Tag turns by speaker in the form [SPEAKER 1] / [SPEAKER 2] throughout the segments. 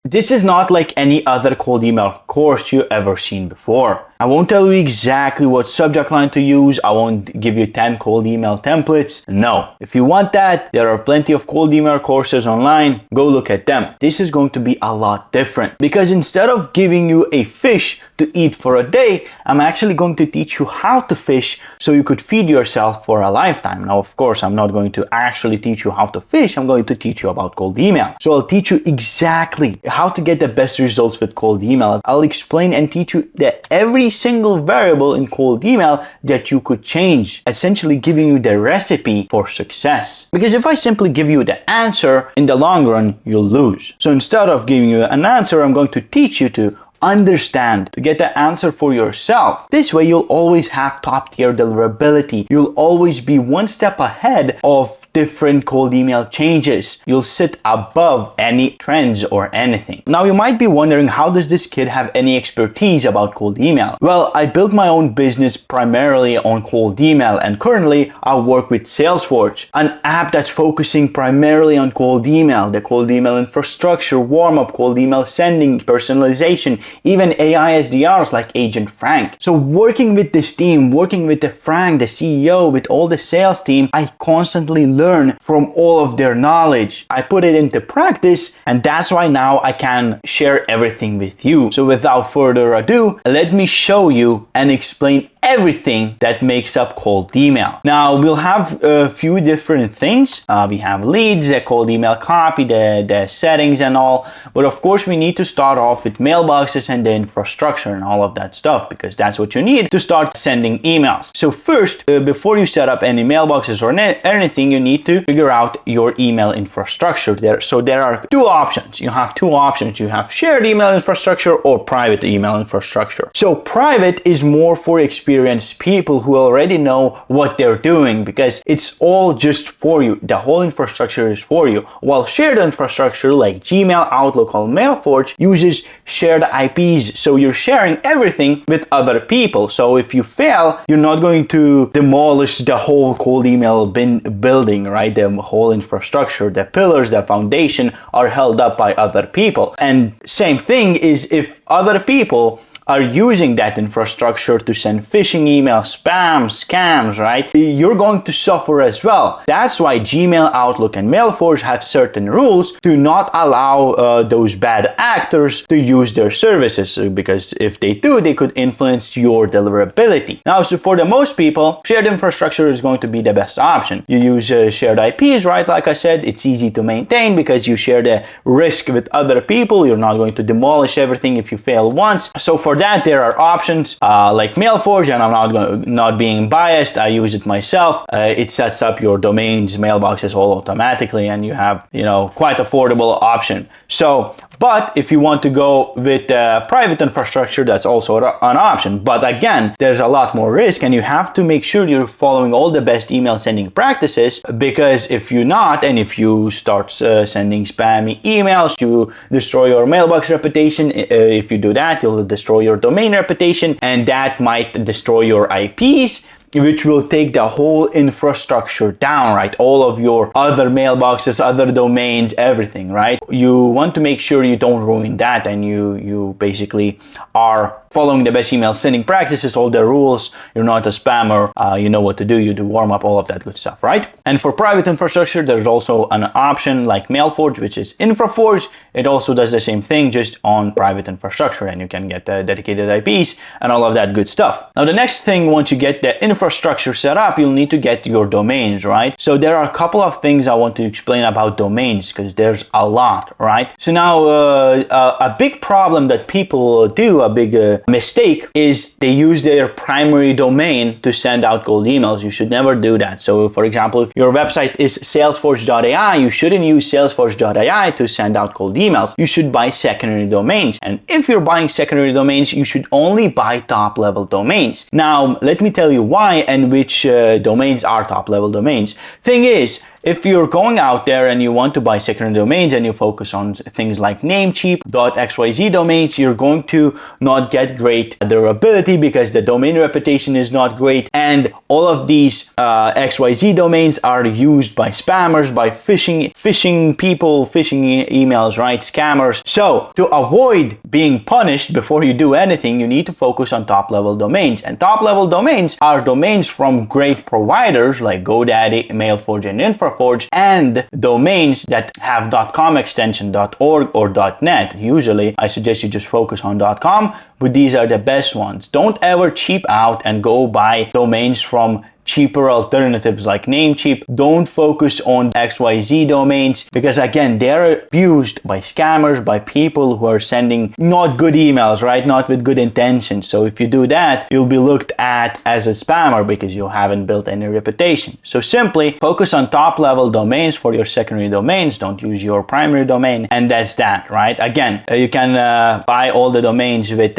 [SPEAKER 1] This is not like any other cold email course you ever seen before. I won't tell you exactly what subject line to use. I won't give you 10 cold email templates. No. If you want that, there are plenty of cold email courses online. Go look at them. This is going to be a lot different because instead of giving you a fish to eat for a day, I'm actually going to teach you how to fish so you could feed yourself for a lifetime. Now, of course, I'm not going to actually teach you how to fish. I'm going to teach you about cold email. So I'll teach you exactly how to get the best results with cold email. I'll explain and teach you that every single variable in cold email that you could change, essentially giving you the recipe for success. Because if I simply give you the answer, in the long run, you'll lose. So instead of giving you an answer, I'm going to teach you to understand, to get the answer for yourself. This way, you'll always have top tier deliverability. You'll always be one step ahead of different cold email changes. You'll sit above any trends or anything. Now, you might be wondering, how does this kid have any expertise about cold email? Well, I built my own business primarily on cold email, and currently I work with Salesforge, an app that's focusing primarily on cold email, the cold email infrastructure, warm-up, cold email sending, personalization, even AI SDRs like Agent Frank. So working with this team, working with the Frank, the CEO, with all the sales team, I constantly learn from all of their knowledge. I put it into practice, and that's why now I can share everything with you. So without further ado, let me show you and explain everything that makes up cold email. Now, we'll have a few different things. We have leads, the cold email copy, the settings and all. But of course, we need to start off with mailboxes and the infrastructure and all of that stuff, because that's what you need to start sending emails. So first, before you set up any mailboxes or anything, you need to figure out your email infrastructure there. So there are two options. You have two options. You have shared email infrastructure or private email infrastructure. So private is more for experienced people who already know what they're doing, because it's all just for you. The whole infrastructure is for you. While shared infrastructure like Gmail, Outlook, or Mailforge uses shared IPs. So you're sharing everything with other people. So if you fail, you're not going to demolish the whole cold email building, right? The whole infrastructure, the pillars, the foundation are held up by other people. And same thing is if other people are using that infrastructure to send phishing emails, spam, scams, right? You're going to suffer as well. That's why Gmail, Outlook, and Mailforge have certain rules to not allow those bad actors to use their services, because if they do, they could influence your deliverability. Now, so for the most people, shared infrastructure is going to be the best option. You use shared IPs, right? Like I said, it's easy to maintain because you share the risk with other people. You're not going to demolish everything if you fail once. So for that, there are options like Mailforge, and I'm not being biased. I use it myself. It sets up your domains, mailboxes all automatically, and you have, quite affordable option. So, but if you want to go with private infrastructure, that's also an option. But again, there's a lot more risk, and you have to make sure you're following all the best email sending practices, because if you're not, and if you start sending spammy emails, you destroy your mailbox reputation. If you do that, you'll destroy your domain reputation, and that might destroy your IPs, which will take the whole infrastructure down, right? All of your other mailboxes, other domains, everything, right? You want to make sure you don't ruin that, and you basically are following the best email sending practices, all the rules. You're not a spammer. You know what to do. You do warm up, all of that good stuff, right? And for private infrastructure, there's also an option like Mailforge, which is InfraForge. It also does the same thing, just on private infrastructure, and you can get dedicated IPs and all of that good stuff. Now, the next thing, once you get the infrastructure set up, you'll need to get your domains, right? So there are a couple of things I want to explain about domains, because there's a lot, right? So now, a big problem that people do, a big mistake, is they use their primary domain to send out cold emails. You should never do that. So for example, if your website is salesforge.ai, you shouldn't use salesforge.ai to send out cold emails. You should buy secondary domains. And if you're buying secondary domains, you should only buy top level domains. Now, let me tell you why and which domains are top level domains. Thing is, if you're going out there and you want to buy secondary domains and you focus on things like Namecheap, .xyz domains, you're going to not get great durability because the domain reputation is not great, and all of these XYZ domains are used by spammers, by phishing people, phishing emails, right? Scammers. So to avoid being punished before you do anything, you need to focus on top level domains. And top level domains are domains from great providers like GoDaddy, Mailforge, and InfraForge, and domains that have .com extension, .org, or .net. Usually, I suggest you just focus on .com, but these are the best ones. Don't ever cheap out and go buy domains from cheaper alternatives like Namecheap. Don't focus on XYZ domains because again, they're abused by scammers, by people who are sending not good emails, right? Not with good intentions. So if you do that, you'll be looked at as a spammer because you haven't built any reputation. So simply focus on top level domains for your secondary domains. Don't use your primary domain, and that's that, right? Again, you can buy all the domains with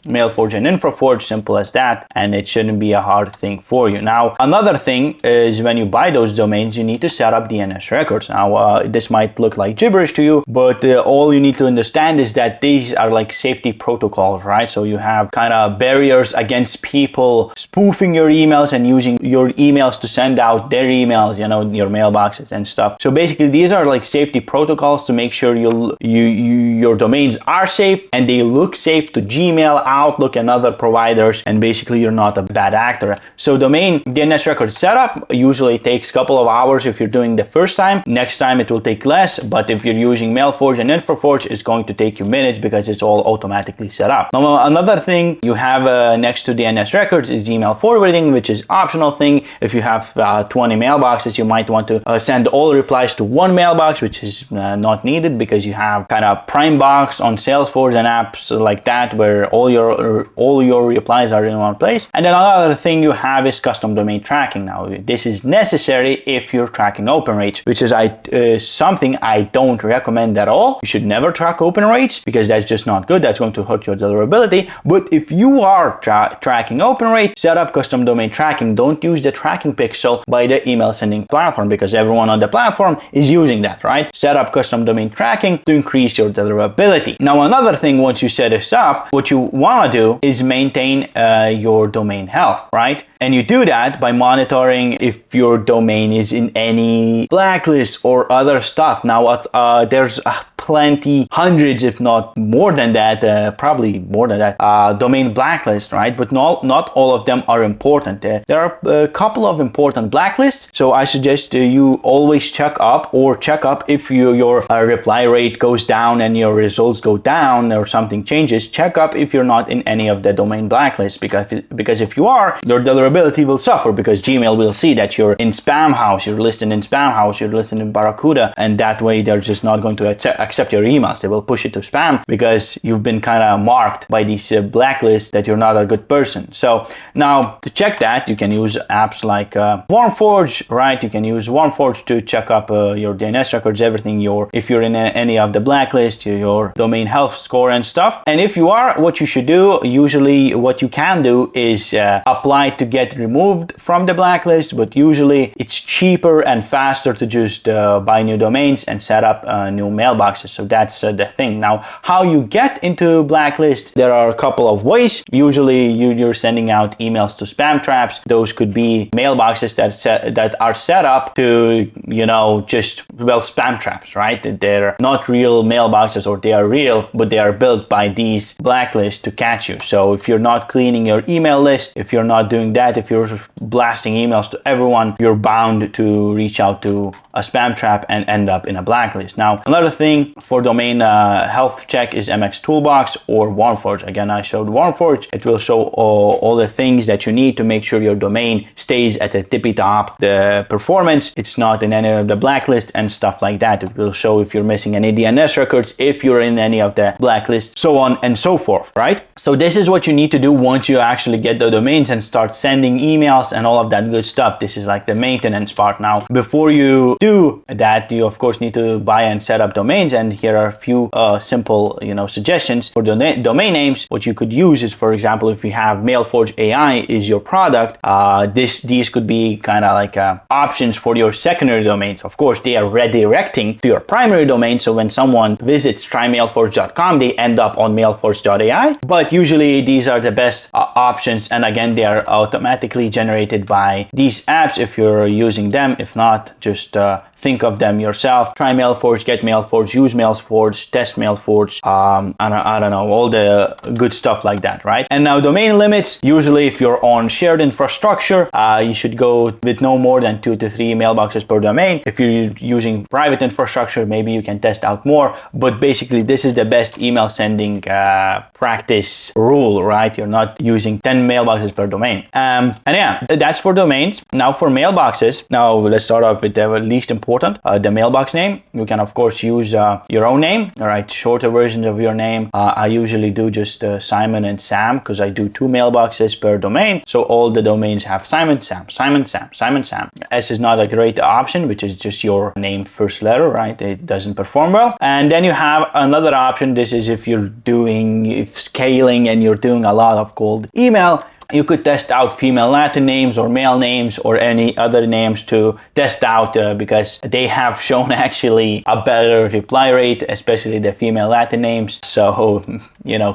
[SPEAKER 1] Mailforge and InfraForge, simple as that, and it shouldn't be a hard thing for you. Now, another thing is when you buy those domains, you need to set up DNS records. Now, this might look like gibberish to you, but all you need to understand is that these are like safety protocols, right? So you have kind of barriers against people spoofing your emails and using your emails to send out their emails, you know, your mailboxes and stuff. So basically, these are like safety protocols to make sure your domains are safe and they look safe to Gmail, Outlook, and other providers, and basically you're not a bad actor. So domain DNS record setup usually takes a couple of hours if you're doing the first time. Next time it will take less, but if you're using Mailforge and InfraForge, it's going to take you minutes because it's all automatically set up. Now, another thing you have next to DNS records is email forwarding, which is optional thing. If you have 20 mailboxes, you might want to send all replies to one mailbox, which is not needed because you have kind of Prime Box on Salesforge and apps like that where all your replies are in one place. And then another thing you have is custom domain tracking. Now, this is necessary if you're tracking open rates, which is something I don't recommend at all. You should never track open rates because that's just not good. That's going to hurt your deliverability. But if you are tracking open rate, set up custom domain tracking. Don't use the tracking pixel by the email sending platform because everyone on the platform is using that, right? Set up custom domain tracking to increase your deliverability. Now, another thing, once you set this up, what you want to do is maintain your domain health, right? And you do that by monitoring if your domain is in any blacklist or other stuff. Now, there's plenty, hundreds, if not more than that, probably more than that, domain blacklist, right? But not all of them are important. There are a couple of important blacklists. So I suggest you always check up if your reply rate goes down and your results go down or something changes. Check up if you're not in any of the domain blacklists because if you are, your deliverability will suffer because Gmail will see that you're in spam house, you're listed in spam house, you're listed in Barracuda, and that way they're just not going to accept your emails. They will push it to spam because you've been kind of marked by these blacklists that you're not a good person. So now to check that, you can use apps like WarmForge, right? You can use WarmForge to check up your DNS records, everything, if you're in any of the blacklists, your domain health score and stuff. And if you are, what you should do, usually what you can do is apply to get removed from the blacklist, but usually it's cheaper and faster to just buy new domains and set up new mailboxes. So that's the thing. Now, how you get into blacklist, there are a couple of ways. Usually you're sending out emails to spam traps. Those could be mailboxes that are set up to, spam traps, right? They're not real mailboxes, or they are real, but they are built by these blacklists to catch you. So if you're not cleaning your email list, if you're not doing that, if you're blasting emails to everyone, you're bound to reach out to a spam trap and end up in a blacklist. Now, another thing for domain health check is MX Toolbox or WarmForge. Again, I showed WarmForge. It will show all the things that you need to make sure your domain stays at the tippy top, the performance, it's not in any of the blacklist and stuff like that. It will show if you're missing any DNS records, if you're in any of the blacklists, so on and so forth, right? So this is what you need to do once you actually get the domains and start sending emails and all of that good stuff. This is like the maintenance part. Now, before you do that, you of course need to buy and set up domains. And here are a few simple, suggestions for domain names. What you could use is, for example, if you have Mailforge AI is your product, these could be kind of like options for your secondary domains. Of course, they are redirecting to your primary domain. So when someone visits trymailforge.com, they end up on mailforge.ai. But usually these are the best options. And again, they are automatically generated by these apps if you're using them. If not, just think of them yourself. Try Mailforge, get Mailforge, use Mailforge, test Mailforge, I don't know, all the good stuff like that, right? And now domain limits, usually if you're on shared infrastructure, you should go with no more than 2 to 3 mailboxes per domain. If you're using private infrastructure, maybe you can test out more, but basically this is the best email sending practice rule, right? You're not using 10 mailboxes per domain. And yeah, that's for domains. Now for mailboxes, now let's start off with the least important, the mailbox name. You can of course use your own name, all right, shorter versions of your name. I usually do just Simon and Sam because I do 2 mailboxes per domain. So all the domains have Simon, Sam, Simon, Sam, Simon, Sam. S is not a great option, which is just your name first letter, right? It doesn't perform well. And then you have another option. This is if you're doing scaling and you're doing a lot of cold email. You could test out female Latin names or male names or any other names to test out because they have shown actually a better reply rate, especially the female Latin names. So,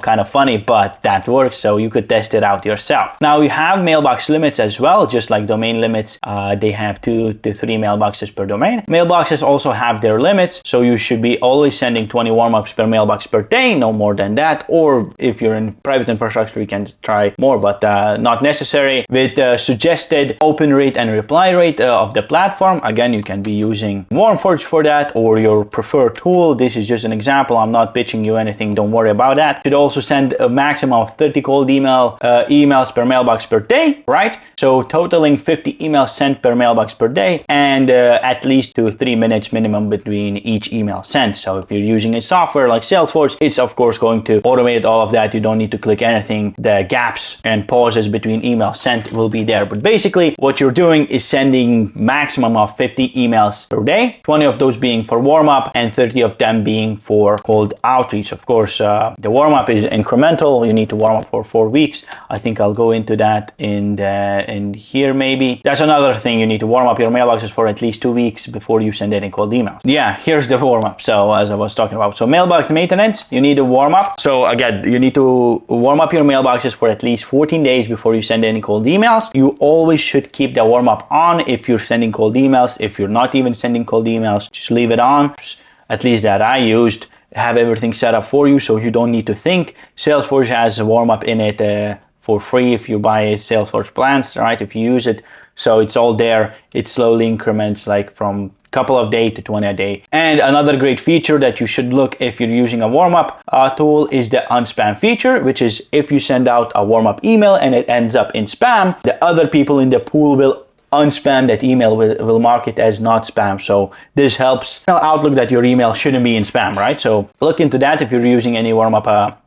[SPEAKER 1] kind of funny, but that works. So you could test it out yourself. Now you have mailbox limits as well, just like domain limits. They have 2 to 3 mailboxes per domain. Mailboxes also have their limits. So you should be always sending 20 warm-ups per mailbox per day, no more than that. Or if you're in private infrastructure, you can try more, but not necessary. With the suggested open rate and reply rate of the platform, again, you can be using Warmforge for that or your preferred tool. This is just an example. I'm not pitching you anything. Don't worry about that. You should also send a maximum of 30 cold emails per mailbox per day, right? So totaling 50 emails sent per mailbox per day, and at least 2 to 3 minutes minimum between each email sent. So if you're using a software like Salesforge, it's of course going to automate all of that. You don't need to click anything. The gaps and pauses between emails sent will be there. But basically what you're doing is sending maximum of 50 emails per day, 20 of those being for warm-up and 30 of them being for cold outreach. Of course, the warm-up is incremental. You need to warm up for 4 weeks. I think I'll go into that in here maybe. That's another thing. You need to warm up your mailboxes for at least 2 weeks before you send any cold emails. Yeah, here's the warm-up. So as I was talking about, so mailbox maintenance, you need to warm up. So again, you need to warm up your mailboxes for at least 14 days before you send any cold emails. You always should keep the warm-up on if you're sending cold emails. If you're not even sending cold emails, just leave it on. At least that I used. Have everything set up for you so you don't need to think. Salesforge has a warm-up in it for free if you buy Salesforge plans, right? If you use it. So it's all there. It slowly increments like from couple of days to 20 a day. And another great feature that you should look if you're using a warm-up tool is the unspam feature, which is if you send out a warm-up email and it ends up in spam, the other people in the pool will unspam that email, will mark it as not spam. So this helps Outlook that your email shouldn't be in spam, right? So look into that if you're using any warm-up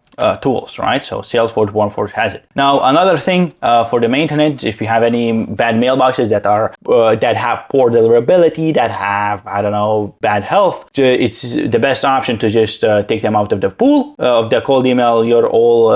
[SPEAKER 1] tools, right? So Salesforge, Warmforge has it. Now, another thing for the maintenance, if you have any bad mailboxes that are that have poor deliverability, that have, I don't know, bad health, it's the best option to just take them out of the pool of the cold email, your all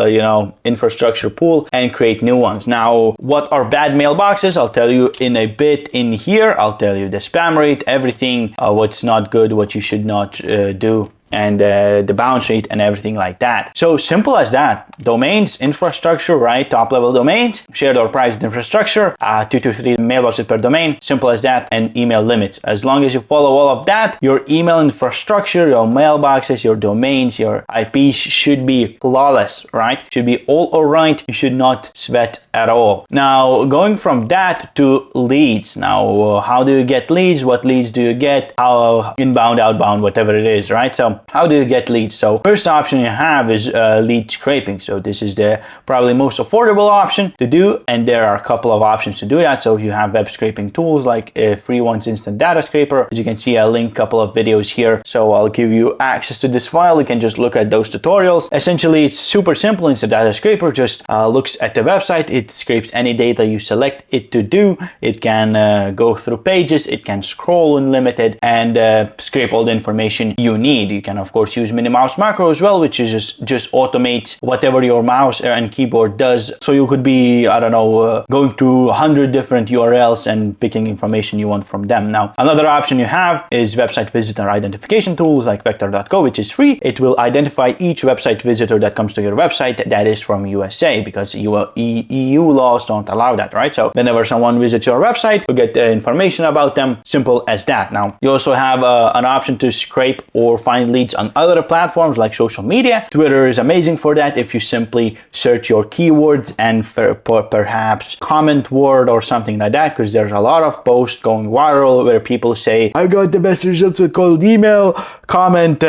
[SPEAKER 1] infrastructure pool, and create new ones. Now, what are bad mailboxes? I'll tell you in a bit in here. I'll tell you the spam rate, everything, what's not good, what you should not do, and the bounce rate and everything like that. So simple as that. Domains, infrastructure, right? Top level domains, shared or private infrastructure, 2 to 3 mailboxes per domain. Simple as that. And email limits. As long as you follow all of that, your email infrastructure, your mailboxes, your domains, your IPs should be flawless, right? Should be all right. You should not sweat at all. Now, going from that to leads. Now, how do you get leads? What leads do you get? How inbound, outbound, whatever it is, right? So So how do you get leads? So first option you have is lead scraping. So this is the probably most affordable option to do, and there are a couple of options to do that. So you have web scraping tools like free ones, Instant Data Scraper. As you can see, I link a couple of videos here, so I'll give you access to this file. You can just look at those tutorials. Essentially, it's super simple. Instant Data Scraper just looks at the website. It scrapes any data you select it to do. It can go through pages, it can scroll unlimited, and scrape all the information you need. You can of course use mini mouse macro as well, which is just automates whatever your mouse and keyboard does. So you could be, I don't know, going to 100 different URLs and picking information you want from them. Now, another option you have is website visitor identification tools like vector.co, which is free. It will identify each website visitor that comes to your website that is from USA, because EU laws don't allow that, right? So whenever someone visits your website, you get the information about them. Simple as that. Now, you also have an option to scrape or find leads on other platforms like social media. Twitter is amazing for that. If you simply search your keywords and perhaps comment word or something like that, because there's a lot of posts going viral where people say, I got the best results with cold email, comment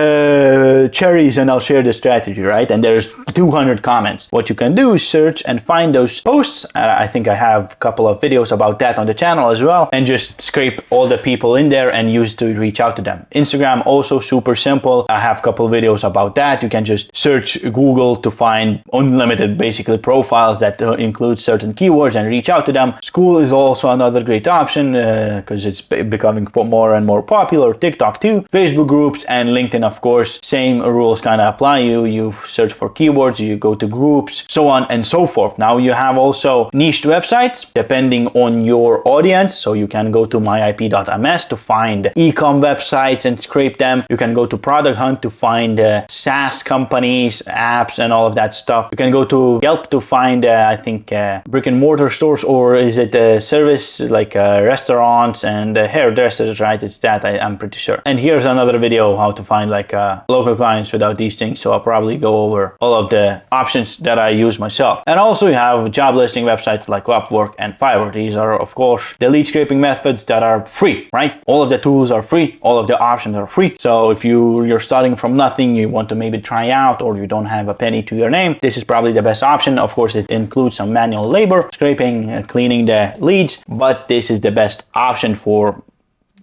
[SPEAKER 1] cherries and I'll share the strategy, right? And there's 200 comments. What you can do is search and find those posts. I think I have a couple of videos about that on the channel as well, and just scrape all the people in there and use to reach out to them. Instagram also super simple. I have a couple videos about that. You can just search Google to find unlimited basically profiles that include certain keywords and reach out to them. School is also another great option because it's becoming more and more popular. TikTok too, Facebook groups, and LinkedIn of course. Same rules kind of apply. You search for keywords, you go to groups, so on and so forth. Now you have also niched websites depending on your audience. So you can go to myip.ms to find e-com websites and scrape them. You can go to Product Hunt to find SaaS companies, apps, and all of that stuff. You can go to Yelp to find I think brick and mortar stores, or is it service like restaurants and hairdressers, right? It's that, I'm pretty sure. And here's another video how to find like local clients without these things. So I'll probably go over all of the options that I use myself. And also you have job listing websites like Upwork and Fiverr. These are of course the lead scraping methods that are free, right? All of the tools are free, all of the options are free. So if you're starting from nothing, you want to maybe try out, or you don't have a penny to your name, this is probably the best option. Of course, it includes some manual labor, scraping, cleaning the leads, but this is the best option for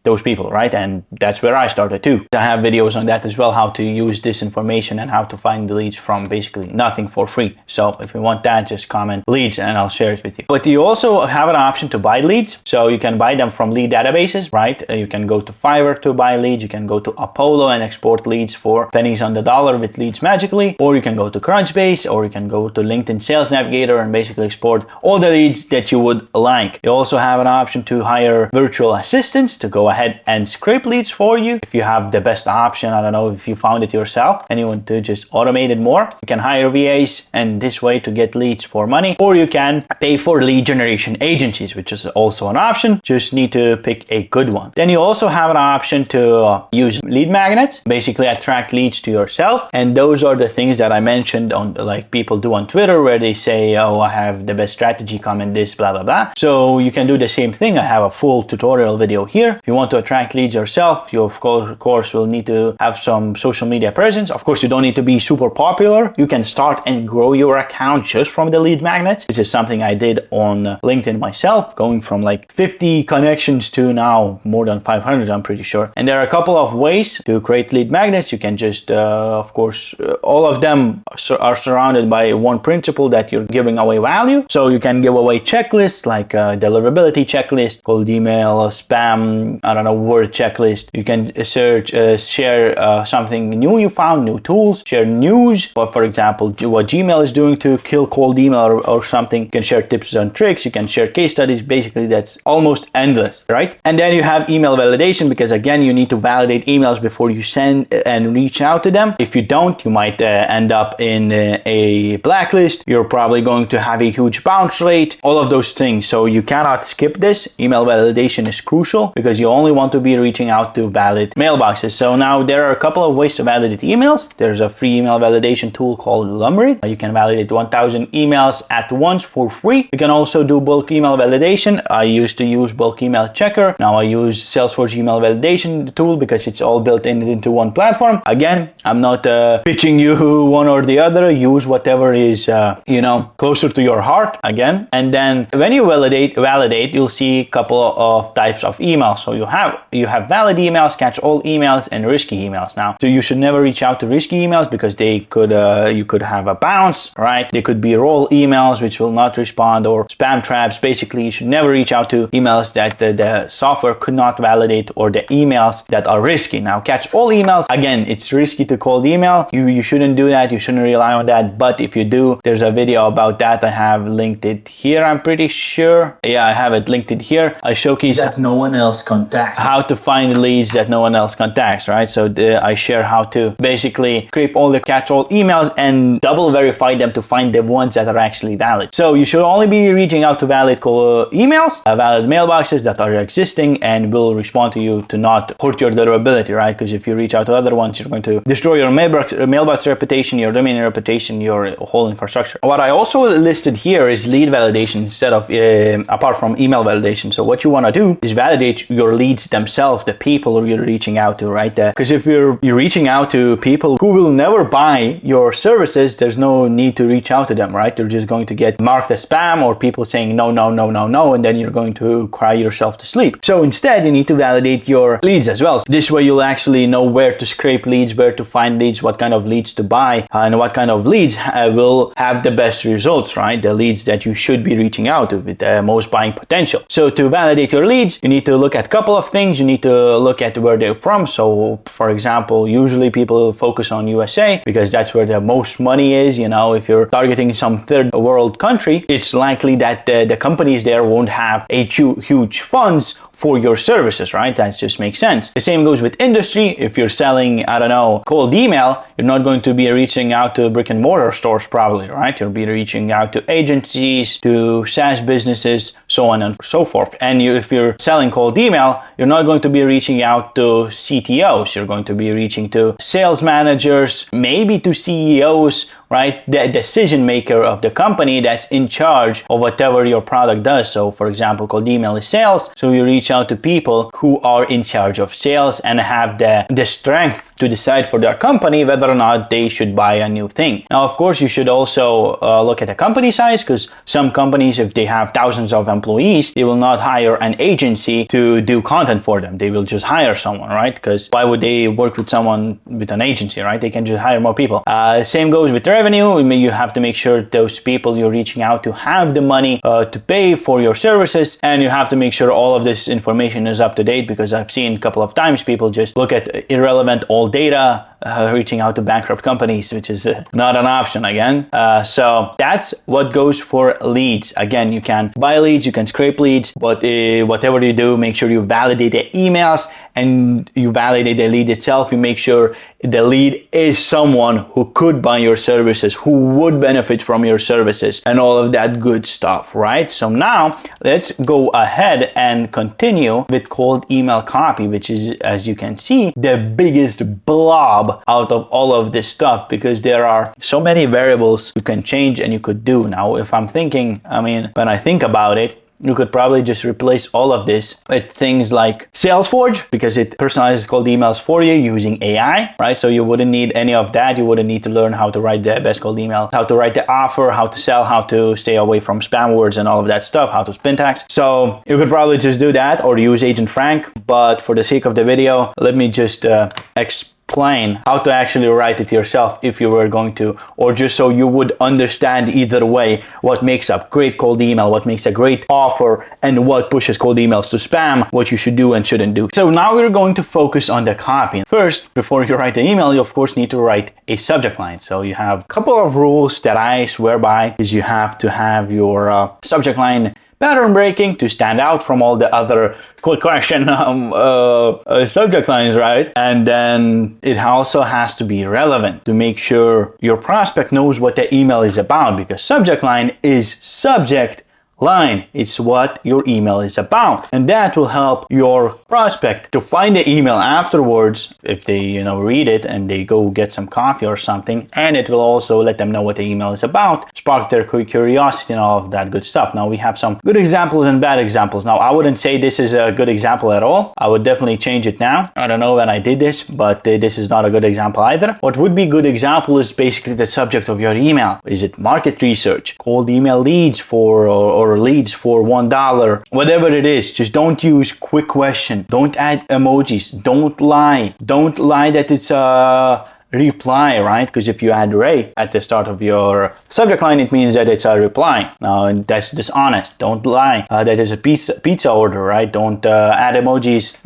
[SPEAKER 1] those people, right? And that's where I started too. I have videos on that as well, how to use this information and how to find the leads from basically nothing for free. So if you want that, just comment leads and I'll share it with you. But you also have an option to buy leads. So you can buy them from lead databases, right? You can go to Fiverr to buy leads. You can go to Apollo and export leads for pennies on the dollar with Leads Magically, or you can go to Crunchbase, or you can go to LinkedIn Sales Navigator and basically export all the leads that you would like. You also have an option to hire virtual assistants to go ahead and scrape leads for you. If you have the best option, I don't know if you found it yourself and you want to just automate it more, you can hire VAs and this way to get leads for money, or you can pay for lead generation agencies, which is also an option. Just need to pick a good one. Then you also have an option to use lead magnets, basically attract leads to yourself. And those are the things that I mentioned on, like people do on Twitter, where they say, oh, I have the best strategy, comment this, blah, blah, blah. So you can do the same thing. I have a full tutorial video here. If you want to attract leads yourself, you of course will need to have some social media presence. Of course, you don't need to be super popular. You can start and grow your account just from the lead magnets, which is something I did on LinkedIn myself, going from like 50 connections to now more than 500, I'm pretty sure. And there are a couple of ways to create lead magnets. You can just, of course, all of them are surrounded by one principle, that you're giving away value. So you can give away checklists like deliverability checklist, cold email, spam, I don't know, word checklist. You can search, share something new you found, new tools, share news, or for example, what Gmail is doing to kill cold email or something. You can share tips and tricks. You can share case studies. Basically, that's almost endless, right? And then you have email validation, because again, you need to validate emails before you send and reach out to them. If you don't, you might end up in a blacklist. You're probably going to have a huge bounce rate, all of those things. So you cannot skip this. Email validation is crucial, because you only only want to be reaching out to valid mailboxes. So now there are a couple of ways to validate emails. There's a free email validation tool called Lumry. You can validate 1,000 emails at once for free. You can also do bulk email validation. I used to use bulk email checker. Now I use Salesforge email validation tool because it's all built into one platform. Again, I'm not pitching you one or the other. Use whatever is closer to your heart. Again, and then when you validate, you'll see a couple of types of emails. So you have valid emails, catch all emails, and risky emails. Now, so you should never reach out to risky emails because they could you could have a bounce, right? They could be raw emails which will not respond, or spam traps. Basically, you should never reach out to emails that the software could not validate, or the emails that are risky. Now, catch all emails. Again, it's risky to cold email. You shouldn't do that. You shouldn't rely on that. But if you do, there's a video about that. I have linked it here. I'm pretty sure. Yeah, I have it linked it here. I showcase
[SPEAKER 2] that no one else contacts.
[SPEAKER 1] How to find leads that no one else contacts, right? So I share how to basically scrape all the catch all emails and double verify them to find the ones that are actually valid. So you should only be reaching out to valid emails, valid mailboxes that are existing and will respond to you, to not hurt your durability, right? Because if you reach out to other ones, you're going to destroy your mailbox reputation, your domain reputation, your whole infrastructure. What I also listed here is lead validation instead of apart from email validation. So what you want to do is validate your leads themselves, the people you're reaching out to, right? Because if you're reaching out to people who will never buy your services, there's no need to reach out to them, right? You're just going to get marked as spam, or people saying no, no, no, no, no, and then you're going to cry yourself to sleep. So instead, you need to validate your leads as well. This way you'll actually know where to scrape leads, where to find leads, what kind of leads to buy, and what kind of leads will have the best results, right? The leads that you should be reaching out to with the most buying potential. So to validate your leads, you need to look at a couple of things. You need to look at where they're from. So for example, usually people focus on USA because that's where the most money is. If you're targeting some third world country, it's likely that the companies there won't have a huge funds for your services, right? That just makes sense. The same goes with industry. If you're selling, I don't know, cold email, you're not going to be reaching out to brick and mortar stores probably, right? You'll be reaching out to agencies, to SaaS businesses, so on and so forth. And if you're selling cold email, you're not going to be reaching out to CTOs. You're going to be reaching to sales managers, maybe to CEOs, right? The decision maker of the company that's in charge of whatever your product does. So for example, cold email is sales. So you reach out to people who are in charge of sales and have the strength to decide for their company whether or not they should buy a new thing. Now, of course, you should also look at the company size, because some companies, if they have thousands of employees, they will not hire an agency to do content for them. They will just hire someone, right? Because why would they work with someone with an agency, right? They can just hire more people. Same goes with revenue. You have to make sure those people you're reaching out to have the money to pay for your services, and you have to make sure all of this information is up to date, because I've seen a couple of times people just look at irrelevant old data, reaching out to bankrupt companies, which is not an option again. So that's what goes for leads. Again, you can buy leads, you can scrape leads, but whatever you do, make sure you validate the emails and you validate the lead itself. You make sure the lead is someone who could buy your services, who would benefit from your services, and all of that good stuff, right? So now let's go ahead and continue with cold email copy, which is, as you can see, the biggest blob out of all of this stuff, because there are so many variables you can change and you could do. Now, if I'm thinking, when I think about it, you could probably just replace all of this with things like Salesforge, because it personalizes cold emails for you using AI, right? So you wouldn't need any of that. You wouldn't need to learn how to write the best cold email, how to write the offer, how to sell, how to stay away from spam words and all of that stuff, how to spin tags. So you could probably just do that or use Agent Frank. But for the sake of the video, let me just explain how to actually write it yourself if you were going to, or just so you would understand either way what makes a great cold email, what makes a great offer, and what pushes cold emails to spam, what you should do and shouldn't do. So now we're going to focus on the copy. First, before you write the email, you of course need to write a subject line. So you have a couple of rules that I swear by, is you have to have your subject line pattern breaking to stand out from all the other quick question subject lines, right? And then it also has to be relevant to make sure your prospect knows what the email is about, because subject line is subject line. It's what your email is about. And that will help your prospect to find the email afterwards if they, read it and they go get some coffee or something. And it will also let them know what the email is about, spark their curiosity and all of that good stuff. Now we have some good examples and bad examples. Now I wouldn't say this is a good example at all. I would definitely change it now. I don't know when I did this, but this is not a good example either. What would be a good example is basically the subject of your email. Is it market research, cold email leads or leads for $1, whatever it is? Just don't use quick question. Don't add emojis. Don't lie that it's a reply, right? Because if you add Ray at the start of your subject line, it means that it's a reply. Now that's dishonest. Don't lie that is a pizza order, right? Don't add emojis.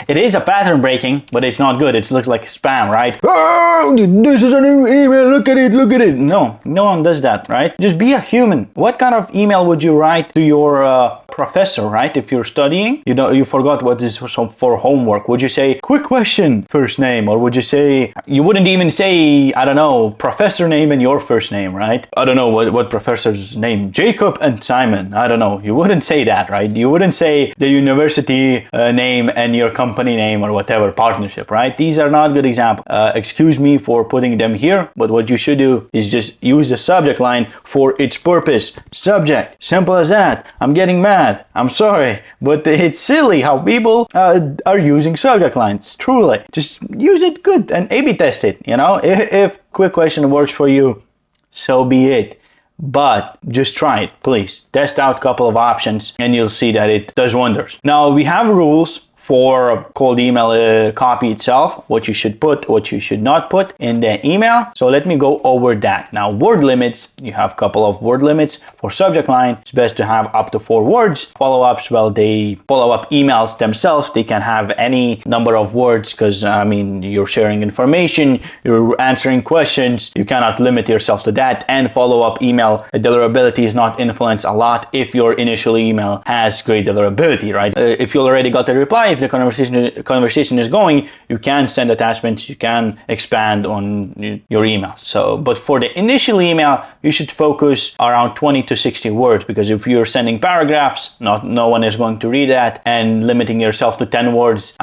[SPEAKER 1] It is a pattern breaking, but it's not good. It looks like spam, right? Oh, this is an email. Look at it. No one does that, right? Just be a human. What kind of email would you write to your professor, right? If you're studying, you forgot what is for homework. Would you say quick question, first name, or would you say, you wouldn't even say, I don't know, professor name and your first name, right? I don't know what professor's name, Jacob and Simon. I don't know. You wouldn't say that, right? You wouldn't say the university name and your company name or whatever, partnership, right? These are not good examples. Excuse me for putting them here, but what you should do is just use the subject line for its purpose. Subject, simple as that. I'm getting mad. I'm sorry, but it's silly how people are using subject lines. Truly, just use it good and A/B test it. If quick question works for you, so be it. But just try it, please. Test out a couple of options and you'll see that it does wonders. Now we have rules for cold email copy itself, what you should put, what you should not put in the email. So let me go over that. Now, word limits, you have a couple of word limits. For subject line, it's best to have up to 4 words. Follow-ups, well, follow-up emails themselves, they can have any number of words because, you're sharing information, you're answering questions, you cannot limit yourself to that. And follow-up email deliverability is not influenced a lot if your initial email has great deliverability, right? If you already got the reply, if the conversation is going, you can send attachments, you can expand on your email. But for the initial email, you should focus around 20 to 60 words, because if you're sending paragraphs, no one is going to read that, and limiting yourself to 10 words,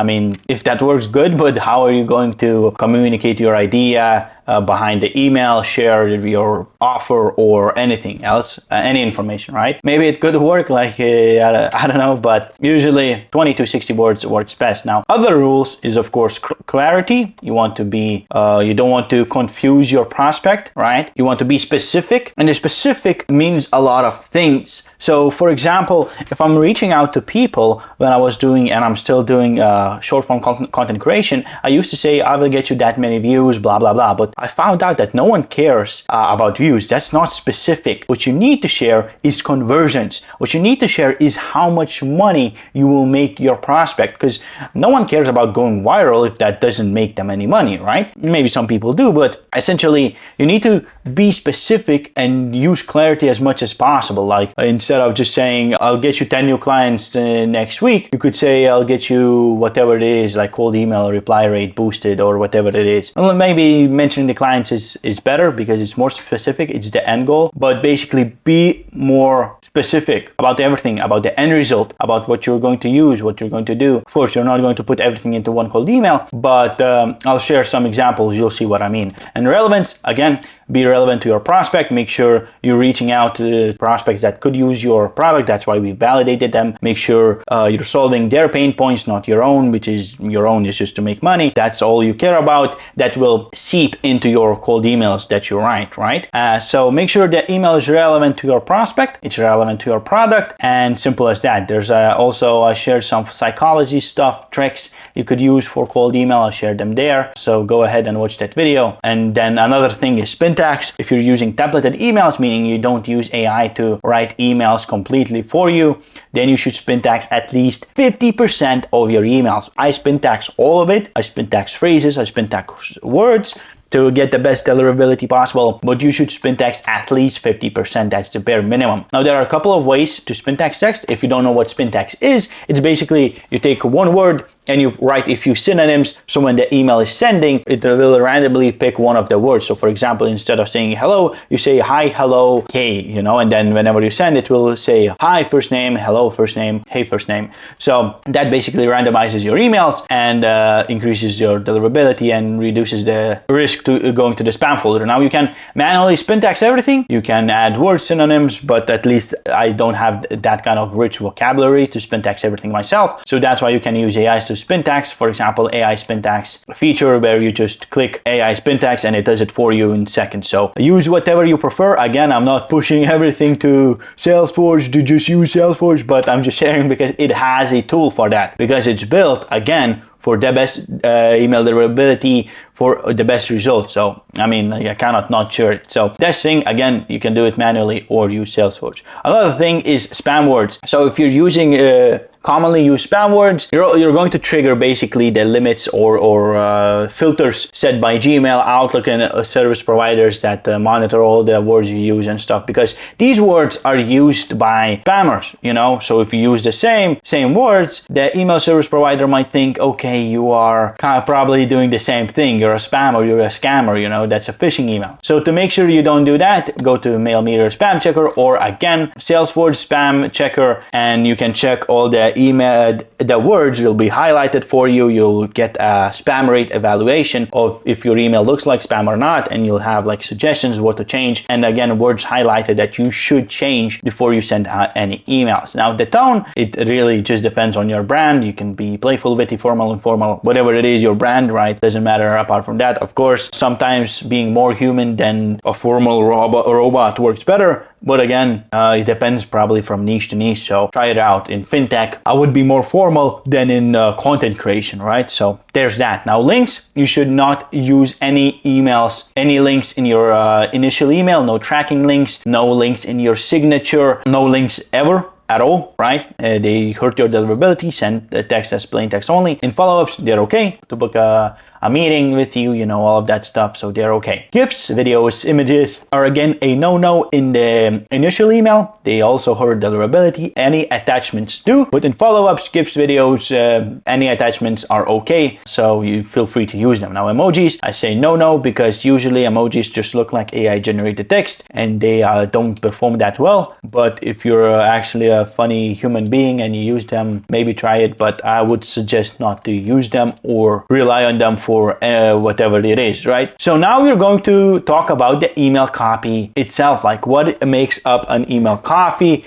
[SPEAKER 1] if that works, good, but how are you going to communicate your idea behind the email, share your offer or anything else, any information, right? Maybe it could work like, I don't know, but usually 20 to 60 words works best. Now, other rules is of course clarity. You want to be, you don't want to confuse your prospect, right? You want to be specific, and the specific means a lot of things. So for example, if I'm reaching out to people, when I was doing, and I'm still doing short form content creation, I used to say, I will get you that many views, blah, blah, blah. But I found out that no one cares about views. That's not specific. What you need to share is conversions. What you need to share is how much money you will make your prospect, because no one cares about going viral if that doesn't make them any money, right? Maybe some people do, but essentially you need to be specific and use clarity as much as possible. Like instead of just saying, I'll get you 10 new clients next week, you could say, I'll get you whatever it is, like cold email reply rate boosted or whatever it is. Well, maybe mentioning the clients is better because it's more specific, it's the end goal, but basically be more specific about everything, about the end result, about what you're going to use, what you're going to do. Of course, you're not going to put everything into one cold email, but I'll share some examples, you'll see what I mean. And relevance, again, be relevant to your prospect. Make sure you're reaching out to prospects that could use your product. That's why we validated them. Make sure you're solving their pain points, not your own, which is your own is just to make money. That's all you care about. That will seep into your cold emails that you write, right? So make sure the email is relevant to your prospect. It's relevant to your product, and simple as that. There's also, I shared some psychology stuff, tricks you could use for cold email. I'll share them there. So go ahead and watch that video. And then another thing is syntax. If you're using templated emails, meaning you don't use AI to write emails completely for you, then you should syntax at least 50% of your emails. I syntax all of it. I syntax phrases, I syntax words to get the best deliverability possible, but you should syntax at least 50%. That's the bare minimum. Now, there are a couple of ways to syntax text. If you don't know what syntax is, it's basically you take one word and you write a few synonyms. So when the email is sending, it will randomly pick one of the words. So for example, instead of saying hello, you say hi, hello, hey, you know, and then whenever you send, it will say hi, first name, hello, first name, hey, first name. So that basically randomizes your emails and increases your deliverability and reduces the risk to going to the spam folder. Now you can manually syntax everything. You can add word synonyms, but at least I don't have that kind of rich vocabulary to syntax everything myself. So that's why you can use AIs to syntax. For example, AI syntax feature where you just click AI syntax and it does it for you in seconds. So use whatever you prefer. Again, I'm not pushing everything to Salesforge to just use Salesforge, but I'm just sharing because it has a tool for that, because it's built again for the best email deliverability, for the best results. So, I mean, I cannot not share it. So this thing, again, you can do it manually or use Salesforge. Another thing is spam words. So if you're using commonly used spam words, you're going to trigger basically the limits or filters set by Gmail, Outlook, and service providers that monitor all the words you use and stuff, because these words are used by spammers, you know. So if you use the same words, the email service provider might think, okay, you are probably doing the same thing. You're a spammer, you're a scammer, you know, that's a phishing email. So to make sure you don't do that, go to Mailmeter Spam Checker, or again, Salesforge Spam Checker, and you can check all the email, the words will be highlighted for you. You'll get a spam rate evaluation of if your email looks like spam or not, and you'll have like suggestions what to change, and again, words highlighted that you should change before you send out any emails. Now the tone, it really just depends on your brand. You can be playful, witty, formal, informal, whatever it is, your brand, right? Doesn't matter. Apart from that, of course, sometimes being more human than a formal robot works better. But again, it depends probably from niche to niche. So try it out. In fintech, I would be more formal than in content creation, right? So there's that. Now links, you should not use any emails, any links in your initial email, no tracking links, no links in your signature, no links ever at all, right? They hurt your deliverability. Send the text as plain text only. In follow-ups, they're okay. To book a meeting with you, you know, all of that stuff, so they're okay. GIFs, videos, images are again a no-no in the initial email. They also hurt deliverability. Any attachments do, but in follow-ups, GIFs, videos, any attachments are okay, so you feel free to use them. Now emojis, I say no because usually emojis just look like AI generated text and they don't perform that well. But if you're actually a funny human being and you use them, maybe try it, but I would suggest not to use them or rely on them for whatever it is, right? So now we're going to talk about the email copy itself, like what makes up an email coffee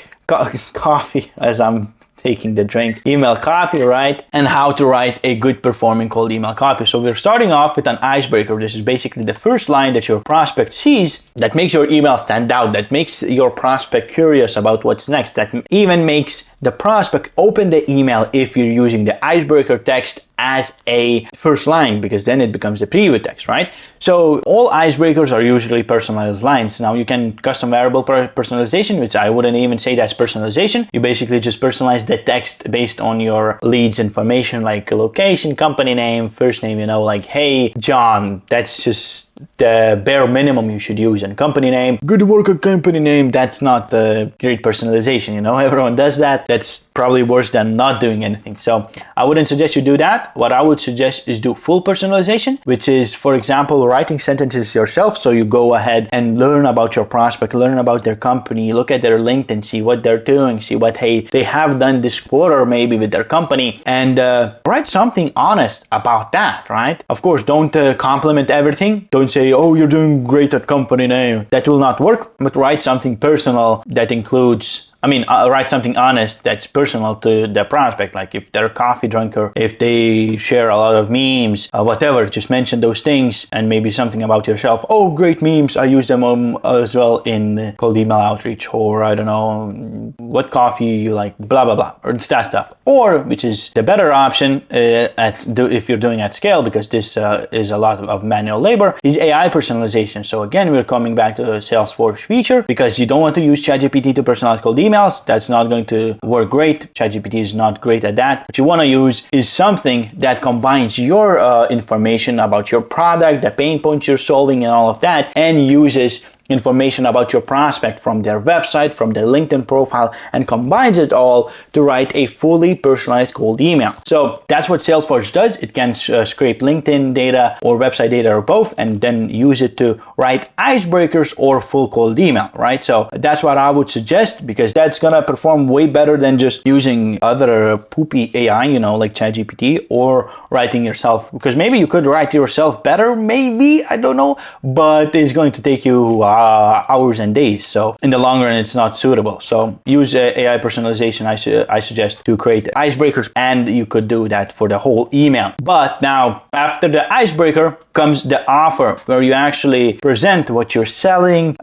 [SPEAKER 1] as I'm taking the drink, email copy, right? And how to write a good performing cold email copy. So we're starting off with an icebreaker. This is basically the first line that your prospect sees that makes your email stand out, that makes your prospect curious about what's next, that even makes the prospect open the email if you're using the icebreaker text as a first line, because then it becomes the preview text, right? So all icebreakers are usually personalized lines. Now you can custom variable personalization, which I wouldn't even say that's personalization. You basically just personalize the text based on your lead's information, like location, company name, first name, you know, like, hey, John. That's just the bare minimum you should use. And company name, good work at company name, that's not the great personalization, you know, everyone does that. That's probably worse than not doing anything. So I wouldn't suggest you do that. What I would suggest is do full personalization, which is, for example, writing sentences yourself. So you go ahead and learn about your prospect, learn about their company, look at their LinkedIn, see what they're doing, see what, hey, they have done this quarter maybe with their company, and write something honest about that, right? Of course, don't compliment everything. Don't say, oh, you're doing great at company name. That will not work, but write something personal that includes, write something honest that's personal to the prospect. Like if they're a coffee drinker, if they share a lot of memes, whatever, just mention those things and maybe something about yourself. Oh, great memes. I use them as well in cold email outreach, or I don't know, what coffee you like, blah, blah, blah, or that stuff. Or, which is the better option if you're doing at scale, because this is a lot of manual labor, is AI personalization. So again, we're coming back to the Salesforge feature, because you don't want to use ChatGPT to personalize cold emails. That's not going to work great. ChatGPT is not great at that. What you want to use is something that combines your information about your product, the pain points you're solving and all of that, and uses information about your prospect from their website, from their LinkedIn profile, and combines it all to write a fully personalized cold email. So that's what Salesforge does. It can scrape LinkedIn data or website data or both, and then use it to write icebreakers or full cold email, right? So that's what I would suggest, because that's gonna perform way better than just using other poopy AI, like ChatGPT, or writing yourself. Because maybe you could write yourself better, maybe, I don't know, but it's going to take you hours and days. So in the long run, it's not suitable. So use AI personalization, I suggest, to create icebreakers, and you could do that for the whole email. But now, after the icebreaker comes the offer, where you actually present what you're selling.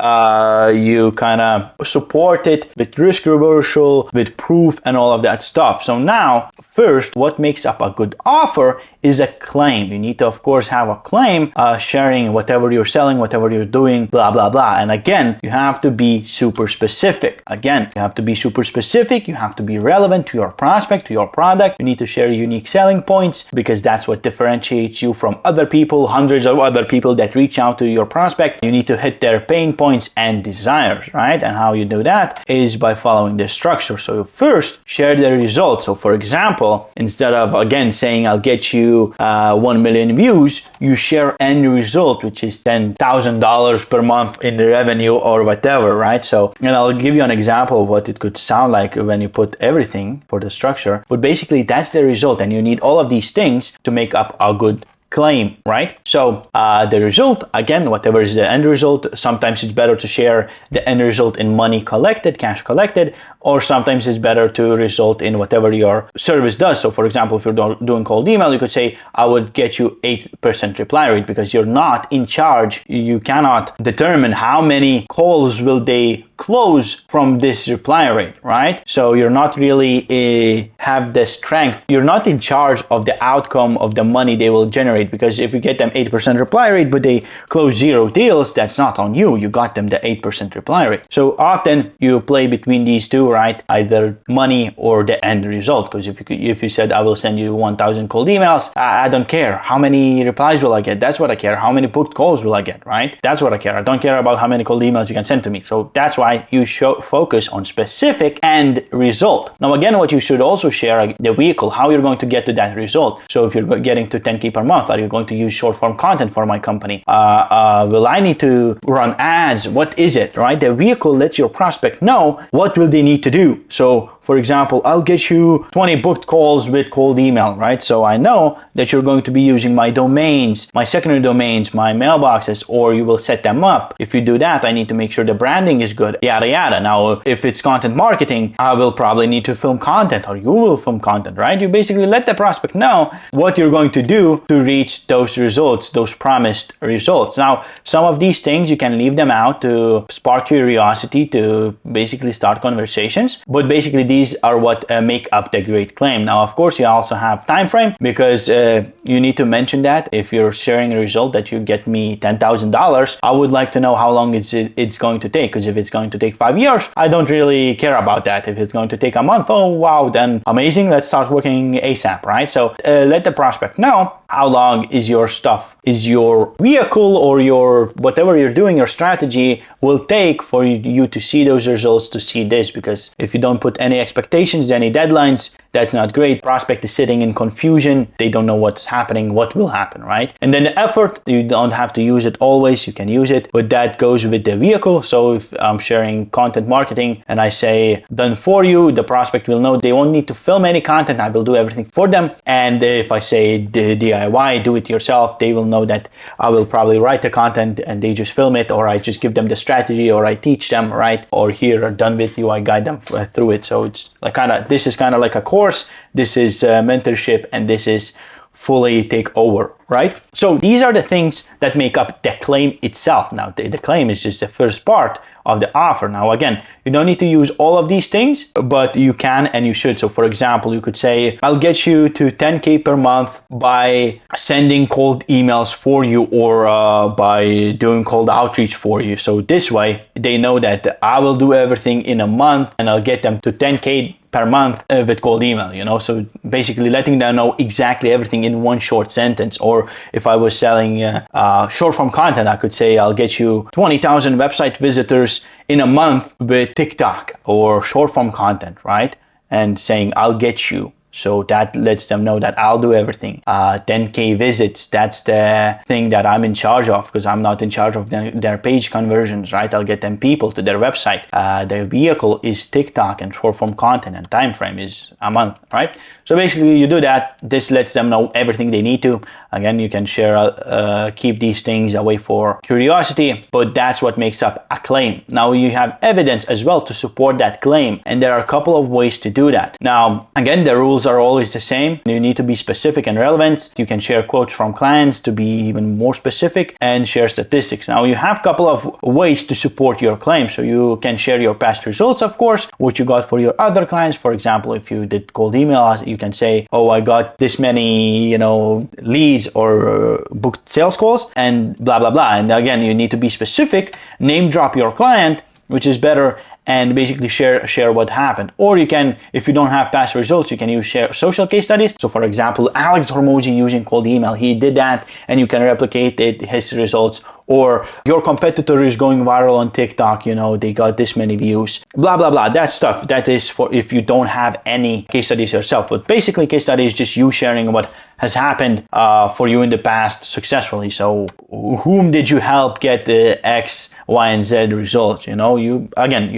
[SPEAKER 1] You kind of support it with risk reversal, with proof, and all of that stuff. So now, first, what makes up a good offer is a claim. You need to, of course, have a claim sharing whatever you're selling, whatever you're doing, blah, blah, blah. And again, you have to be super specific. Again, you have to be super specific. You have to be relevant to your prospect, to your product. You need to share unique selling points, because that's what differentiates you from other people, hundreds of other people that reach out to your prospect. You need to hit their pain points and desires, right? And how you do that is by following this structure. So first, share the results. So for example, instead of, again, saying I'll get you 1 million views, you share end result, which is $10,000 per month in the revenue or whatever, right? So, and I'll give you an example of what it could sound like when you put everything for the structure. But basically, that's the result, and you need all of these things to make up a good claim, right? So the result, again, whatever is the end result, sometimes it's better to share the end result in money collected, cash collected, or sometimes it's better to result in whatever your service does. So for example, if you're doing cold email, you could say, I would get you 8% reply rate, because you're not in charge. You cannot determine how many calls will they close from this reply rate, right? So you're not really have the strength. You're not in charge of the outcome of the money they will generate, because if you get them 8% reply rate, but they close 0 deals, that's not on you. You got them the 8% reply rate. So often you play between these two, right? Either money or the end result. Because if you said, I will send you 1,000 cold emails, I don't care. How many replies will I get? That's what I care. How many booked calls will I get, right? That's what I care. I don't care about how many cold emails you can send to me. So that's why you should focus on specific end result. Now, again, what you should also share, the vehicle, how you're going to get to that result. So if you're getting to 10K per month, are you going to use short form content for my company? Will I need to run ads? What is it, right? The vehicle lets your prospect know what will they need to do. So for example, I'll get you 20 booked calls with cold email, right? So I know that you're going to be using my domains, my secondary domains, my mailboxes, or you will set them up. If you do that, I need to make sure the branding is good, yada, yada. Now, if it's content marketing, I will probably need to film content, or you will film content, right? You basically let the prospect know what you're going to do to reach those results, those promised results. Now, some of these things, you can leave them out to spark curiosity, to basically start conversations, but basically these are what make up the great claim. Now, of course, you also have time frame, because you need to mention that if you're sharing a result that you get me $10,000, I would like to know how long it's going to take. Because if it's going to take 5 years, I don't really care about that. If it's going to take a month, oh wow, then amazing, let's start working ASAP, right? So let the prospect know how long is your stuff, is your vehicle, or your whatever you're doing, your strategy will take for you to see those results, to see this. Because if you don't put any expectations, any deadlines, that's not great. Prospect is sitting in confusion. They don't know what's happening, what will happen, right? And then the effort, you don't have to use it always. You can use it, but that goes with the vehicle. So if I'm sharing content marketing and I say done for you, the prospect will know they won't need to film any content. I will do everything for them. And if I say the DIY, do it yourself, they will know that I will probably write the content and they just film it, or I just give them the strategy, or I teach them, right? Or here, done with you, I guide them through it. So it's like this is kind of like a course, this is mentorship, and this is fully take over, right? So these are the things that make up the claim itself. Now, the claim is just the first part of the offer. Now, again, you don't need to use all of these things, but you can and you should. So for example, you could say, I'll get you to 10K per month by sending cold emails for you, or by doing cold outreach for you. So this way they know that I will do everything in a month and I'll get them to 10K per month with cold email, so basically letting them know exactly everything in one short sentence. Or if I was selling short form content, I could say I'll get you 20,000 website visitors in a month with TikTok or short form content, right? And saying I'll get you. So that lets them know that I'll do everything. 10K visits, that's the thing that I'm in charge of, because I'm not in charge of their page conversions, right? I'll get them people to their website. Their vehicle is TikTok, and short form content, and time frame is a month, right? So basically you do that. This lets them know everything they need to. Again, you can share, keep these things away for curiosity, but that's what makes up a claim. Now you have evidence as well to support that claim, and there are a couple of ways to do that. Now, again, the rules are always the same. You need to be specific and relevant. You can share quotes from clients to be even more specific, and share statistics. Now you have a couple of ways to support your claim. So you can share your past results, of course, what you got for your other clients. For example, if you did cold email, you can say, oh, I got this many, leads or booked sales calls and blah, blah, blah. And again, you need to be specific, name drop your client, which is better, and basically share what happened. Or you can, if you don't have past results, you can share social case studies. So for example, Alex Hormozi using cold email, he did that, and you can replicate his results. Or your competitor is going viral on TikTok, they got this many views, blah, blah, blah. That stuff, that is for if you don't have any case studies yourself. But basically, case study is just you sharing what has happened for you in the past successfully. So whom did you help get the X, Y, and Z results? You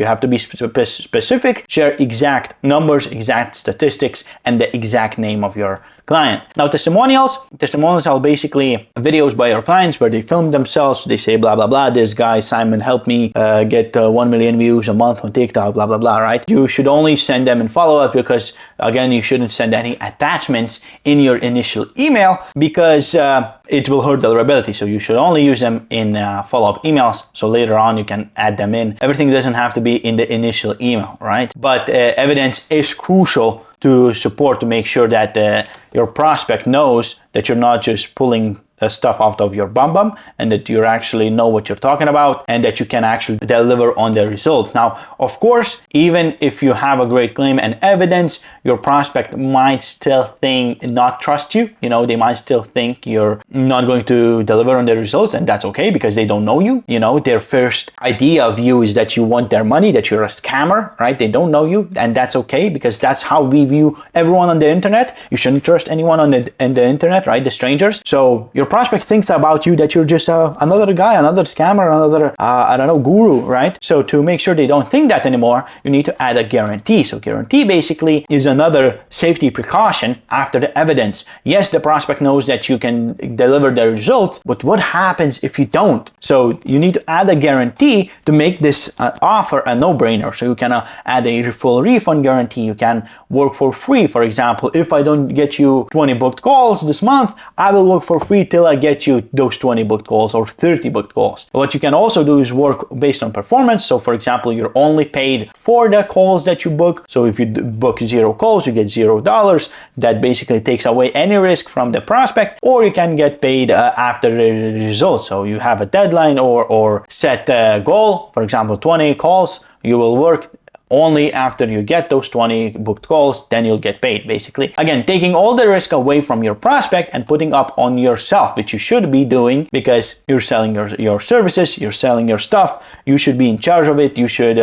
[SPEAKER 1] have to be specific, share exact numbers, exact statistics, and the exact name of your client. Now, testimonials are basically videos by your clients where they film themselves. They say, blah, blah, blah, this guy, Simon, helped me get 1 million views a month on TikTok, blah, blah, blah, right? You should only send them in follow-up because, again, you shouldn't send any attachments in your initial email because it will hurt deliverability. So you should only use them in follow-up emails. So later on, you can add them in. Everything doesn't have to be in the initial email, right? But evidence is crucial to support, to make sure that your prospect knows that you're not just pulling stuff out of your bum and that you actually know what you're talking about and that you can actually deliver on the results. Now, of course, even if you have a great claim and evidence, your prospect might still not trust you. They might still think you're not going to deliver on the results, and that's okay because they don't know you. Their first idea of you is that you want their money, that you're a scammer, right? They don't know you, and that's okay because that's how we view everyone on the internet. You shouldn't trust anyone on the internet, right? The strangers. So your prospect thinks about you that you're just another guy, another scammer, another guru, right? So to make sure they don't think that anymore, you need to add a guarantee. So guarantee basically is another safety precaution after the evidence. Yes, the prospect knows that you can deliver the results, but what happens if you don't? So you need to add a guarantee to make this offer a no-brainer. So you can add a full refund guarantee. You can work for free. For example, if I don't get you 20 booked calls this month, I will work for free till I get you those 20 booked calls or 30 booked calls. What you can also do is work based on performance. So for example, you're only paid for the calls that you book. So if you book 0 calls, you get $0. That basically takes away any risk from the prospect. Or you can get paid after the results. So you have a deadline or set a goal. For example, 20 calls, you will work only after you get those 20 booked calls, then you'll get paid, basically. Again, taking all the risk away from your prospect and putting up on yourself, which you should be doing because you're selling your services, you're selling your stuff. You should be in charge of it. You should,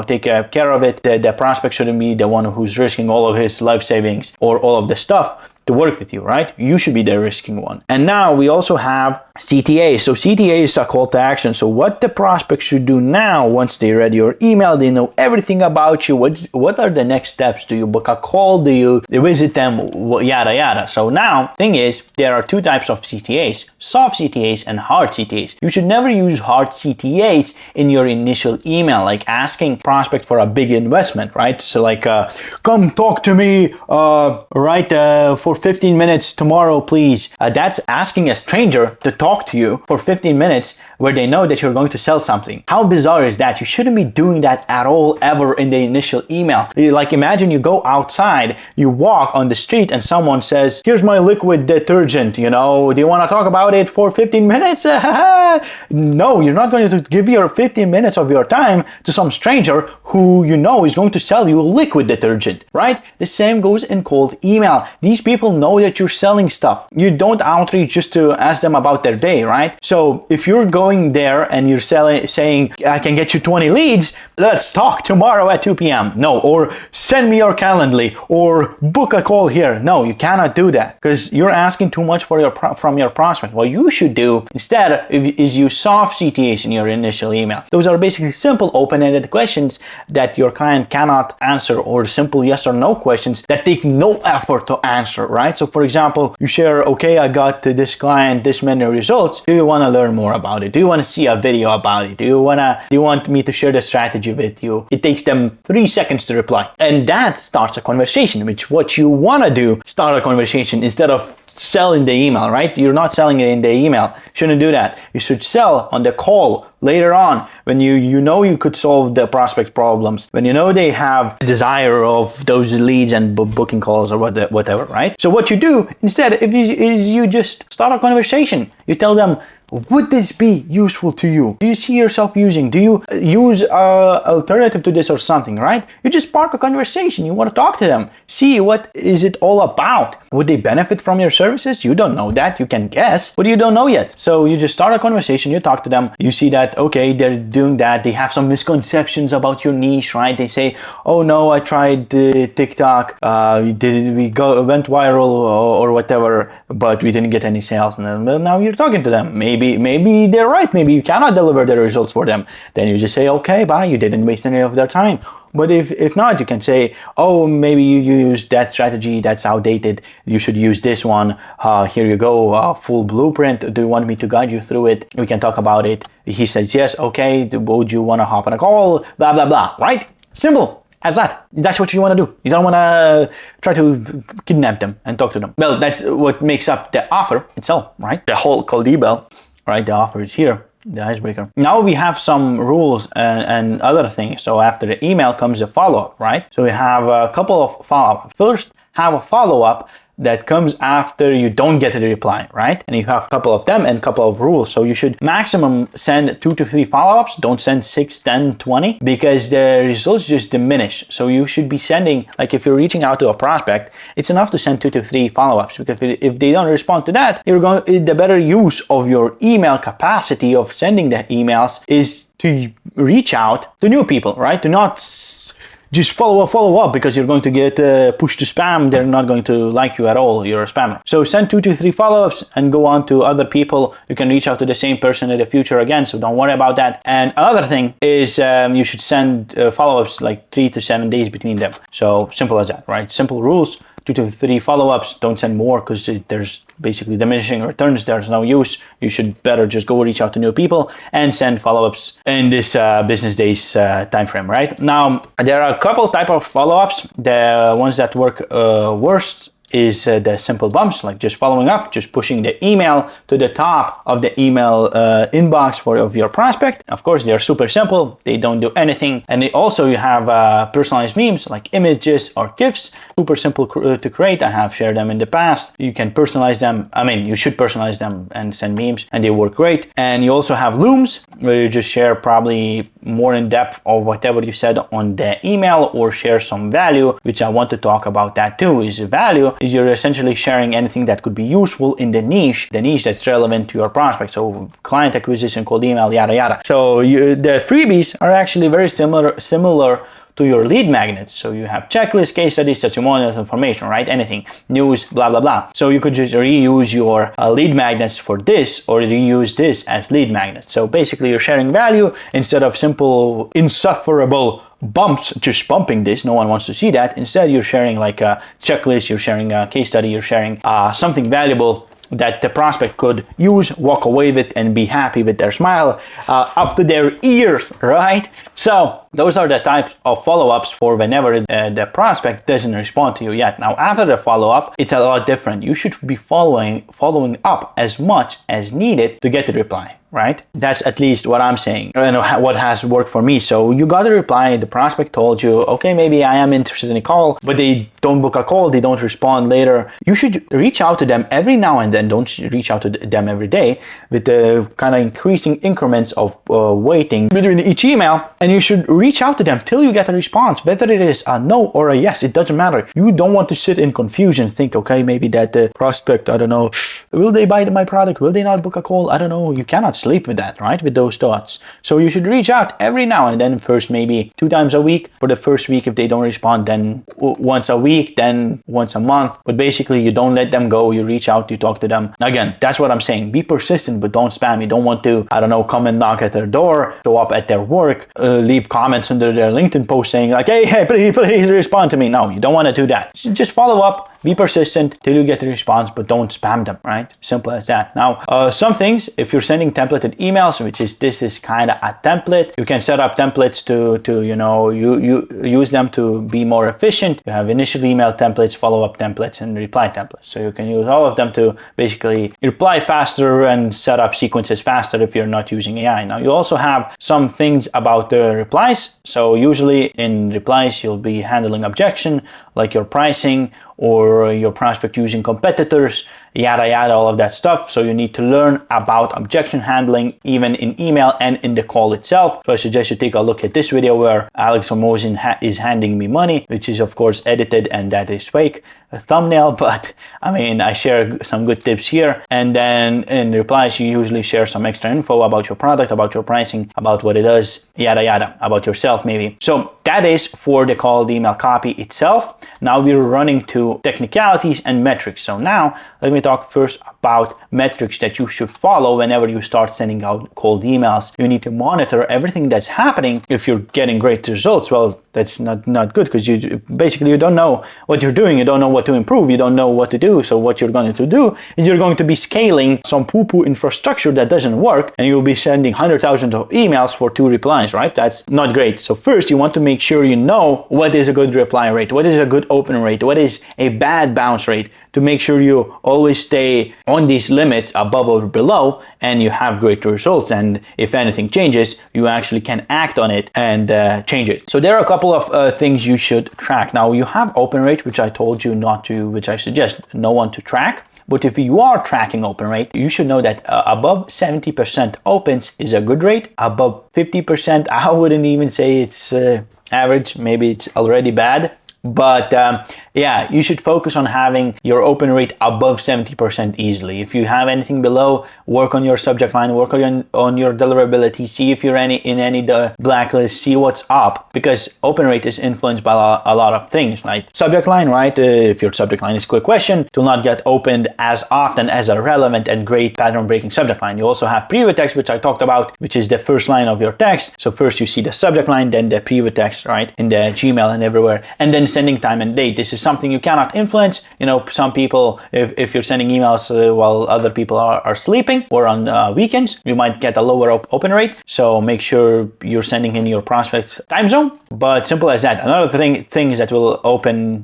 [SPEAKER 1] take care of it. The prospect shouldn't be the one who's risking all of his life savings or all of the stuff to work with you, right? You should be the risking one. And now we also have CTA. So CTA is a call to action. So what the prospect should do now, once they read your email, they know everything about you. What are the next steps? Do you book a call? Do you visit them? Yada, yada. So now, thing is, there are two types of CTAs, soft CTAs and hard CTAs. You should never use hard CTAs in your initial email, like asking prospect for a big investment, right? So like, come talk to me, for 15 minutes tomorrow, please. That's asking a stranger to talk to you for 15 minutes where they know that you're going to sell something. How bizarre is that? You shouldn't be doing that at all ever in the initial email. Like imagine you go outside, you walk on the street and someone says, here's my liquid detergent, you know, do you want to talk about it for 15 minutes? No, you're not going to give your 15 minutes of your time to some stranger who you know is going to sell you liquid detergent, right? The same goes in cold email. These people know that you're selling stuff. You don't outreach just to ask them about their day, right? So if you're going there and you're saying, I can get you 20 leads, let's talk tomorrow at 2 p.m. No, or send me your Calendly, or book a call here. No, you cannot do that because you're asking too much from your prospect. What you should do instead is use soft CTAs in your initial email. Those are basically simple open-ended questions that your client cannot answer, or simple yes or no questions that take no effort to answer, right? So for example, you share, okay, I got this client this many results. Do you want to learn more about it? Do you want to see a video about it? Do you want me to share the strategy with you? It takes them 3 seconds to reply. And that starts a conversation, which what you want to do, start a conversation instead of sell in the email, right? You're not selling it in the email. You shouldn't do that. You should sell on the call later on when you know you could solve the prospect problems, when you know they have a desire of those leads and booking calls or whatever, right? So what you do instead is you just start a conversation. You tell them, would this be useful to you? Do you see yourself using? Do you use alternative to this or something, right? You just spark a conversation. You want to talk to them. See what is it all about. Would they benefit from your services? You don't know that. You can guess, but you don't know yet. So you just start a conversation. You talk to them. You see that, okay, they're doing that. They have some misconceptions about your niche, right? They say, oh no, I tried TikTok. We went viral or whatever, but we didn't get any sales. And then, now you're talking to them. Maybe they're right. Maybe you cannot deliver the results for them. Then you just say, okay, bye. You didn't waste any of their time. But if not, you can say, oh, maybe you use that strategy. That's outdated. You should use this one. Here you go. Full blueprint. Do you want me to guide you through it? We can talk about it. He says, yes. Okay. Would you want to hop on a call? Blah, blah, blah. Right? Simple as that. That's what you want to do. You don't want to try to kidnap them and talk to them. Well, that's what makes up the offer itself, right? The whole cold email, right? The offer is here, the icebreaker. Now we have some rules and other things. So after the email comes a follow-up, right? So we have a couple of follow-up. First, have a follow-up that comes after you don't get a reply, right? And you have a couple of them and a couple of rules. So you should maximum send 2 to 3 follow-ups. Don't send 6, 10, 20 because the results just diminish. So you should be sending, like if you're reaching out to a prospect, it's enough to send 2 to 3 follow-ups because if they don't respond to that, the better use of your email capacity of sending the emails is to reach out to new people, right? To not just follow up because you're going to get pushed to spam. They're not going to like you at all. You're a spammer. So send 2 to 3 follow-ups and go on to other people. You can reach out to the same person in the future again. So don't worry about that. And another thing is you should send follow-ups like 3 to 7 days between them. So simple as that, right? Simple rules. 2 to 3 follow-ups. Don't send more because there's basically diminishing returns. There's no use. You should better just go reach out to new people and send follow-ups in this business days time frame, right? Now, there are a couple type of follow-ups. The ones that work worst is the simple bumps, like just following up, just pushing the email to the top of the email inbox of your prospect. Of course, they're super simple. They don't do anything. And you have personalized memes like images or GIFs, super simple to create. I have shared them in the past. You can personalize them. I mean, you should personalize them and send memes and they work great. And you also have looms where you just share probably more in depth of whatever you said on the email or share some value, which I want to talk about that too. Is value is you're essentially sharing anything that could be useful in the niche that's relevant to your prospect. So client acquisition, cold email, yada yada. So the freebies are actually very similar to your lead magnets. So you have checklists, case studies, testimonials, information, right? Anything, news, blah, blah, blah. So you could just reuse your lead magnets for this or reuse this as lead magnets. So basically you're sharing value instead of simple insufferable bumps, just bumping this. No one wants to see that. Instead, you're sharing like a checklist, you're sharing a case study, you're sharing something valuable that the prospect could use, walk away with, and be happy with their smile up to their ears, right? So those are the types of follow-ups for whenever the prospect doesn't respond to you yet. Now, after the follow-up, it's a lot different. You should be following up as much as needed to get the reply. right? That's at least what I'm saying, what has worked for me. So you got a reply, the prospect told you, okay, maybe I am interested in a call, but they don't book a call, they don't respond later. You should reach out to them every now and then. Don't reach out to them every day, with the kind of increasing increments of waiting between each email. And you should reach out to them till you get a response, whether it is a no or a yes, it doesn't matter. You don't want to sit in confusion, think, okay, maybe that prospect, I don't know, will they buy my product? Will they not book a call? I don't know. You cannot sleep with that, right? With those thoughts. So you should reach out every now and then, first maybe 2 times a week. For the first week, if they don't respond, then once a week, then once a month. But basically, you don't let them go. You reach out, you talk to them. Again, that's what I'm saying. Be persistent, but don't spam. You don't want to, I don't know, come and knock at their door, show up at their work, leave comments under their LinkedIn post saying like, hey, please respond to me. No, you don't want to do that. Just follow up, be persistent till you get the response, but don't spam them, right? Simple as that. Now, some things, if you're sending templated emails, this is kind of a template. You can set up templates to you use them to be more efficient. You have initial email templates, follow-up templates, and reply templates. So you can use all of them to basically reply faster and set up sequences faster if you're not using AI. Now, you also have some things about the replies. So usually in replies, you'll be handling objection, like your pricing or your prospect using competitors, yada yada, all of that stuff. So you need to learn about objection handling even in email and in the call itself. So I suggest you take a look at this video where Alex Hormozian is handing me money, which is of course edited and that is fake, a thumbnail, but I mean, I share some good tips here. And then in replies, you usually share some extra info about your product, about your pricing, about what it does, yada yada, about yourself maybe. So that is for the cold email copy itself. Now we're running to technicalities and metrics. So now let me talk first about metrics that you should follow whenever you start sending out cold emails. You need to monitor everything that's happening. If you're getting great results, well, that's not good, because you don't know what you're doing. You don't know what to improve. You don't know what to do. So what you're going to do is you're going to be scaling some poo-poo infrastructure that doesn't work, and you'll be sending 100,000 of emails for 2 replies, right? That's not great. So first you want to make sure you know what is a good reply rate, what is a good open rate, what is a bad bounce rate, to make sure you always stay on these limits above or below, and you have great results. And if anything changes, you actually can act on it and change it. So there are a couple of things you should track. Now you have open rate, which I told you not to, which I suggest no one to track. But if you are tracking open rate, you should know that above 70% opens is a good rate. Above 50%, I wouldn't even say it's average. Maybe it's already bad. But yeah, you should focus on having your open rate above 70% easily. If you have anything below, work on your subject line, work on your deliverability, see if you're in any blacklist, see what's up, because open rate is influenced by a lot of things, right? Subject line, right? If your subject line is quick question, it will not get opened as often as a relevant and great pattern breaking subject line. You also have preview text, which I talked about, which is the first line of your text. So first you see the subject line, then the preview text, right? In the Gmail and everywhere, and then sending time and date. This is something you cannot influence. You know, some people, if you're sending emails while other people are sleeping or on weekends, you might get a lower open rate. So make sure you're sending in your prospect's time zone. But simple as that. Another things that will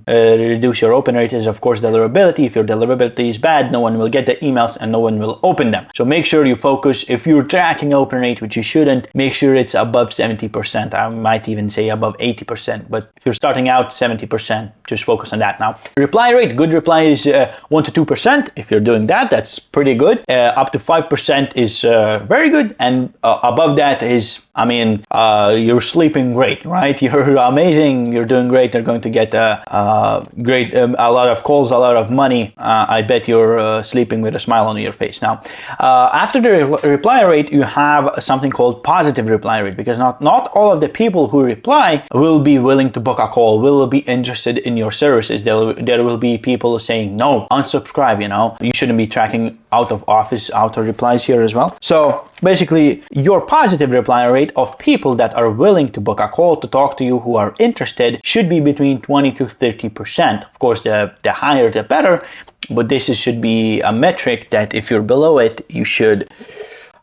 [SPEAKER 1] reduce your open rate is of course deliverability. If your deliverability is bad, no one will get the emails and no one will open them. So make sure you focus. If you're tracking open rate, which you shouldn't, make sure it's above 70%. I might even say above 80%. But if you're starting out 70%, just focus on that. Now, reply rate, good reply is 1 to 2%. If you're doing that, that's pretty good. Up to 5% is very good. And above that is, I mean, you're sleeping great, right? You're amazing. You're doing great. They're going to get a lot of calls, a lot of money. I bet you're sleeping with a smile on your face. Now, after the reply rate, you have something called positive reply rate, because not all of the people who reply will be willing to book a call, will be interested in your services. There will be people saying no, unsubscribe. You shouldn't be tracking out of office auto replies here as well. So basically, your positive reply rate of people that are willing to book a call to talk to you, who are interested, should be between 20 to 30%. Of course, the higher the better, but this should be a metric that if you're below it, you should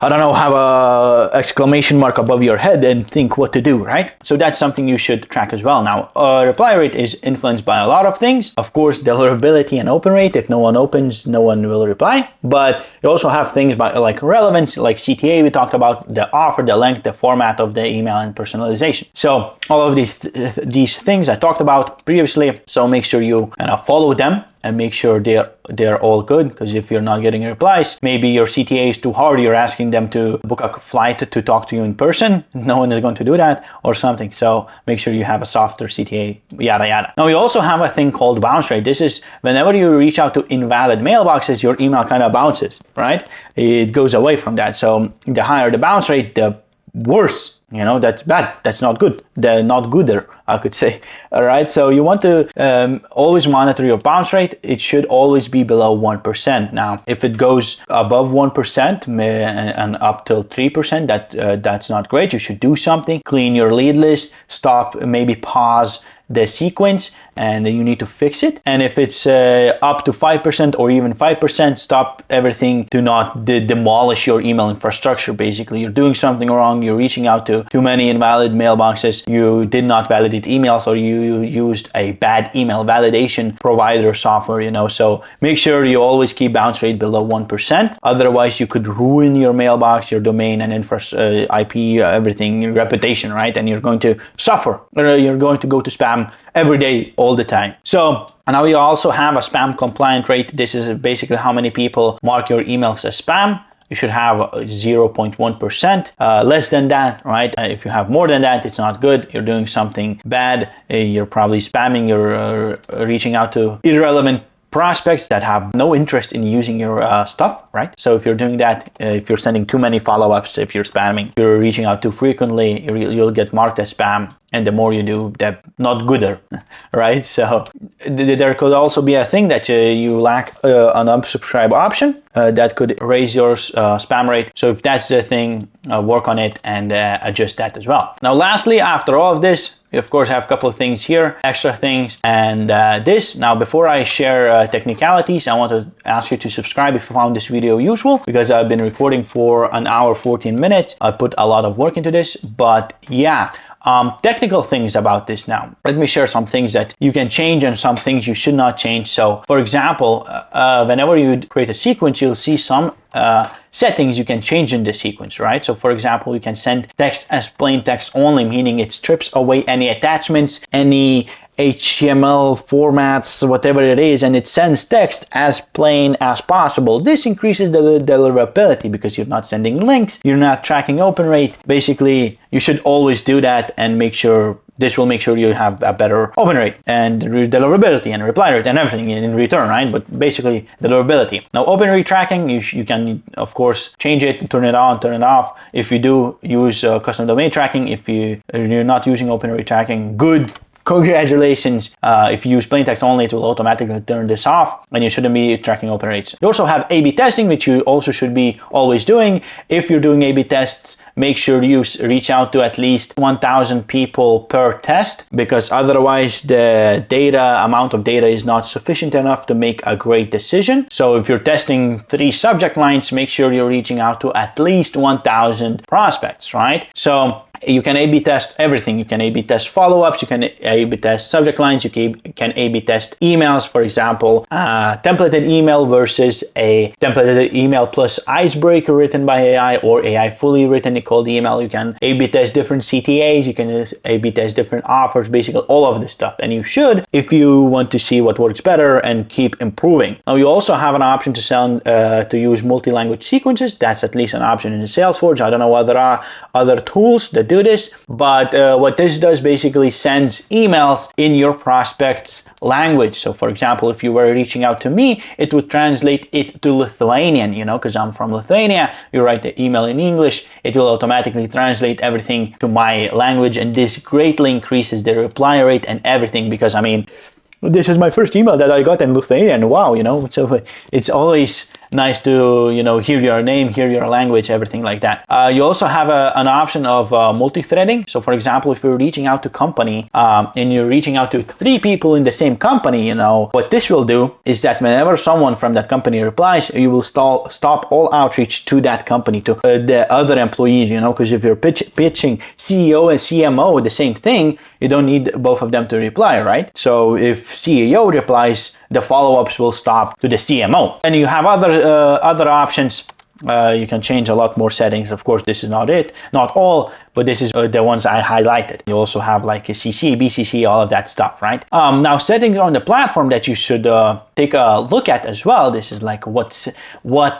[SPEAKER 1] I don't know, have a exclamation mark above your head and think what to do, right? So that's something you should track as well. Now, reply rate is influenced by a lot of things. Of course, deliverability and open rate. If no one opens, no one will reply. But you also have things like relevance, like CTA. We talked about the offer, the length, the format of the email, and personalization. So all of these things I talked about previously. So make sure you kind of follow them and make sure they're all good, because if you're not getting replies, maybe your CTA is too hard, you're asking them to book a flight to talk to you in person, no one is going to do that or something. So make sure you have a softer CTA, yada yada. Now we also have a thing called bounce rate. This is whenever you reach out to invalid mailboxes, your email kind of bounces, right? It goes away from that. So the higher the bounce rate, the worse. That's bad. That's not good. The not gooder, I could say. All right. So you want to always monitor your bounce rate. It should always be below 1%. Now, if it goes above 1% and up till 3%, that's not great. You should do something. Clean your lead list. Stop. Maybe pause the sequence, and you need to fix it. And if it's up to 5% or even 5%, stop everything. Do not demolish your email infrastructure. Basically, you're doing something wrong. You're reaching out to too many invalid mailboxes. You did not validate emails, or you used a bad email validation provider software, So make sure you always keep bounce rate below 1%. Otherwise, you could ruin your mailbox, your domain, and IP, everything, your reputation, right? And you're going to suffer. You're going to go to spam every day, all the time. So now you also have a spam compliant rate. This is basically how many people mark your emails as spam. You should have 0.1%, less than that, right? If you have more than that, it's not good. You're doing something bad. You're probably spamming. You're reaching out to irrelevant prospects that have no interest in using your stuff, right? So if you're doing that, if you're sending too many follow-ups, if you're spamming, if you're reaching out too frequently, you'll get marked as spam. And the more you do, the not gooder, right? So there could also be a thing that you lack an unsubscribe option that could raise your spam rate. So if that's the thing, work on it and adjust that as well. Now, lastly, after all of this, we of course have a couple of things here, extra things, and this. Now, before I share technicalities, I want to ask you to subscribe if you found this video useful, because I've been recording for an hour, 14 minutes. I put a lot of work into this, but yeah. Technical things about this now. Let me share some things that you can change and some things you should not change. So, for example, whenever you create a sequence, you'll see some settings you can change in the sequence, right? So, for example, you can send text as plain text only, meaning it strips away any attachments, any HTML formats, whatever it is, and it sends text as plain as possible. This increases the deliverability because you're not sending links, you're not tracking open rate. Basically, you should always do that and make sure this will make sure you have a better open rate and deliverability and reply rate and everything in return, right? But basically, deliverability. Now, open rate tracking, you can, of course, change it, turn it on, turn it off. If you do use custom domain tracking, if you're not using open rate tracking, good. Congratulations. If you use plain text only, it will automatically turn this off, and you shouldn't be tracking open rates. You also have A/B testing, which you also should be always doing. If you're doing A/B tests, make sure you reach out to at least 1,000 people per test, because otherwise the amount of data is not sufficient enough to make a great decision. So if you're testing 3 subject lines, make sure you're reaching out to at least 1,000 prospects, right? So you can A/B test everything. You can A/B test follow-ups. You can A/B test subject lines. You can A/B test emails. For example, templated email versus a templated email plus icebreaker written by AI, or AI fully written cold email. You can A/B test different CTAs. You can A/B test different offers. Basically, all of this stuff. And you should, if you want to see what works better and keep improving. Now, you also have an option to use multi-language sequences. That's at least an option in Salesforge. I don't know whether there are other tools that do this, but what this does basically sends emails in your prospect's language. So for example, if you were reaching out to me, it would translate it to Lithuanian, because I'm from Lithuania. You write the email in English, it will automatically translate everything to my language, and this greatly increases the reply rate and everything, because this is my first email that I got in Lithuanian. Wow, so it's always nice to, you know, hear your name, hear your language, everything like that. You also have an option of multi-threading. So for example, if you're reaching out to company and you're reaching out to 3 people in the same company, you know, what this will do is that whenever someone from that company replies, you will stop all outreach to that company, to the other employees, you know, because if you're pitching CEO and CMO the same thing, you don't need both of them to reply, right? So if CEO replies, the follow-ups will stop to the CMO. And you have other options. You can change a lot more settings. Of course, this is not all, but this is the ones I highlighted. You also have like a CC, BCC, all of that stuff, right? Now, settings on the platform that you should take a look at as well. This is like what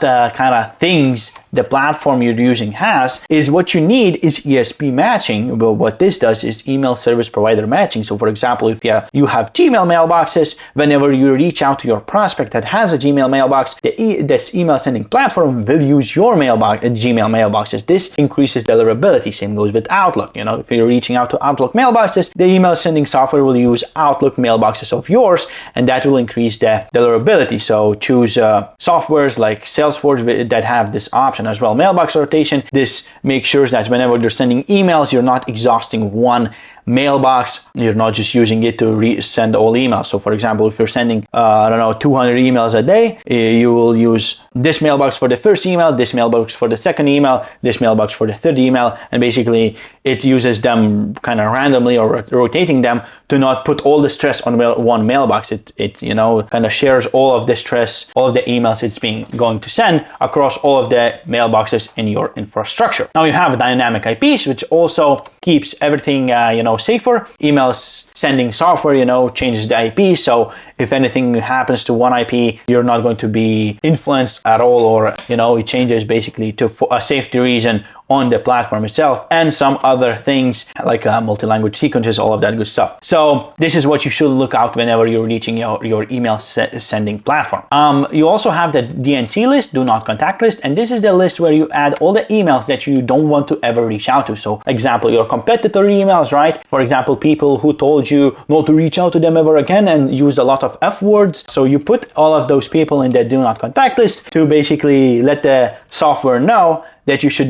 [SPEAKER 1] kind of things the platform you're using has. Is what you need is ESP matching. Well, what this does is email service provider matching. So for example, if you have Gmail mailboxes, whenever you reach out to your prospect that has a Gmail mailbox, this email sending platform will use your Gmail mailboxes. This increases deliverability. Same goes with Outlook. You know, if you're reaching out to Outlook mailboxes, the email sending software will use Outlook mailboxes of yours, and that will increase the deliverability. So choose softwares like Salesforge that have this option as well. Mailbox rotation. This makes sure that whenever you're sending emails, you're not exhausting one mailbox. You're not just using it to send all emails. So for example, if you're sending 200 emails a day, you will use this mailbox for the first email, this mailbox for the second email, this mailbox for the third email, and basically it uses them kind of randomly or rotating them to not put all the stress on one mailbox. It you know, kind of shares all of the stress, all of the emails it's going to send across all of the mailboxes in your infrastructure. Now you have dynamic IPs, which also keeps everything safer. Emails sending software, changes the IP. So if anything happens to one IP, you're not going to be influenced at all, or it changes basically to for a safety reason on the platform itself, and some other things like multi-language sequences, all of that good stuff. So this is what you should look out whenever you're reaching your email sending platform. You also have the DNC list, do not contact list, and this is the list where you add all the emails that you don't want to ever reach out to. So example, your competitor emails, right? For example, people who told you not to reach out to them ever again and used a lot of F words. So you put all of those people in the do not contact list to basically let the software know that it should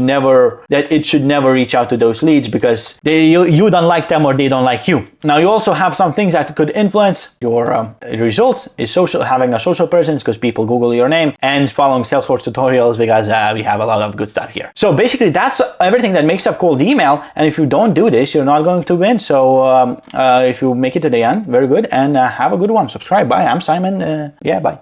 [SPEAKER 1] never reach out to those leads because you don't like them or they don't like you. Now you also have some things that could influence your results. Is having a social presence, because people Google your name, and following Salesforce tutorials, because we have a lot of good stuff here. So basically that's everything that makes up cold email, and if you don't do this, you're not going to win. So if you make it to the end, very good, and have a good one. Subscribe. Bye. I'm Simon. Bye.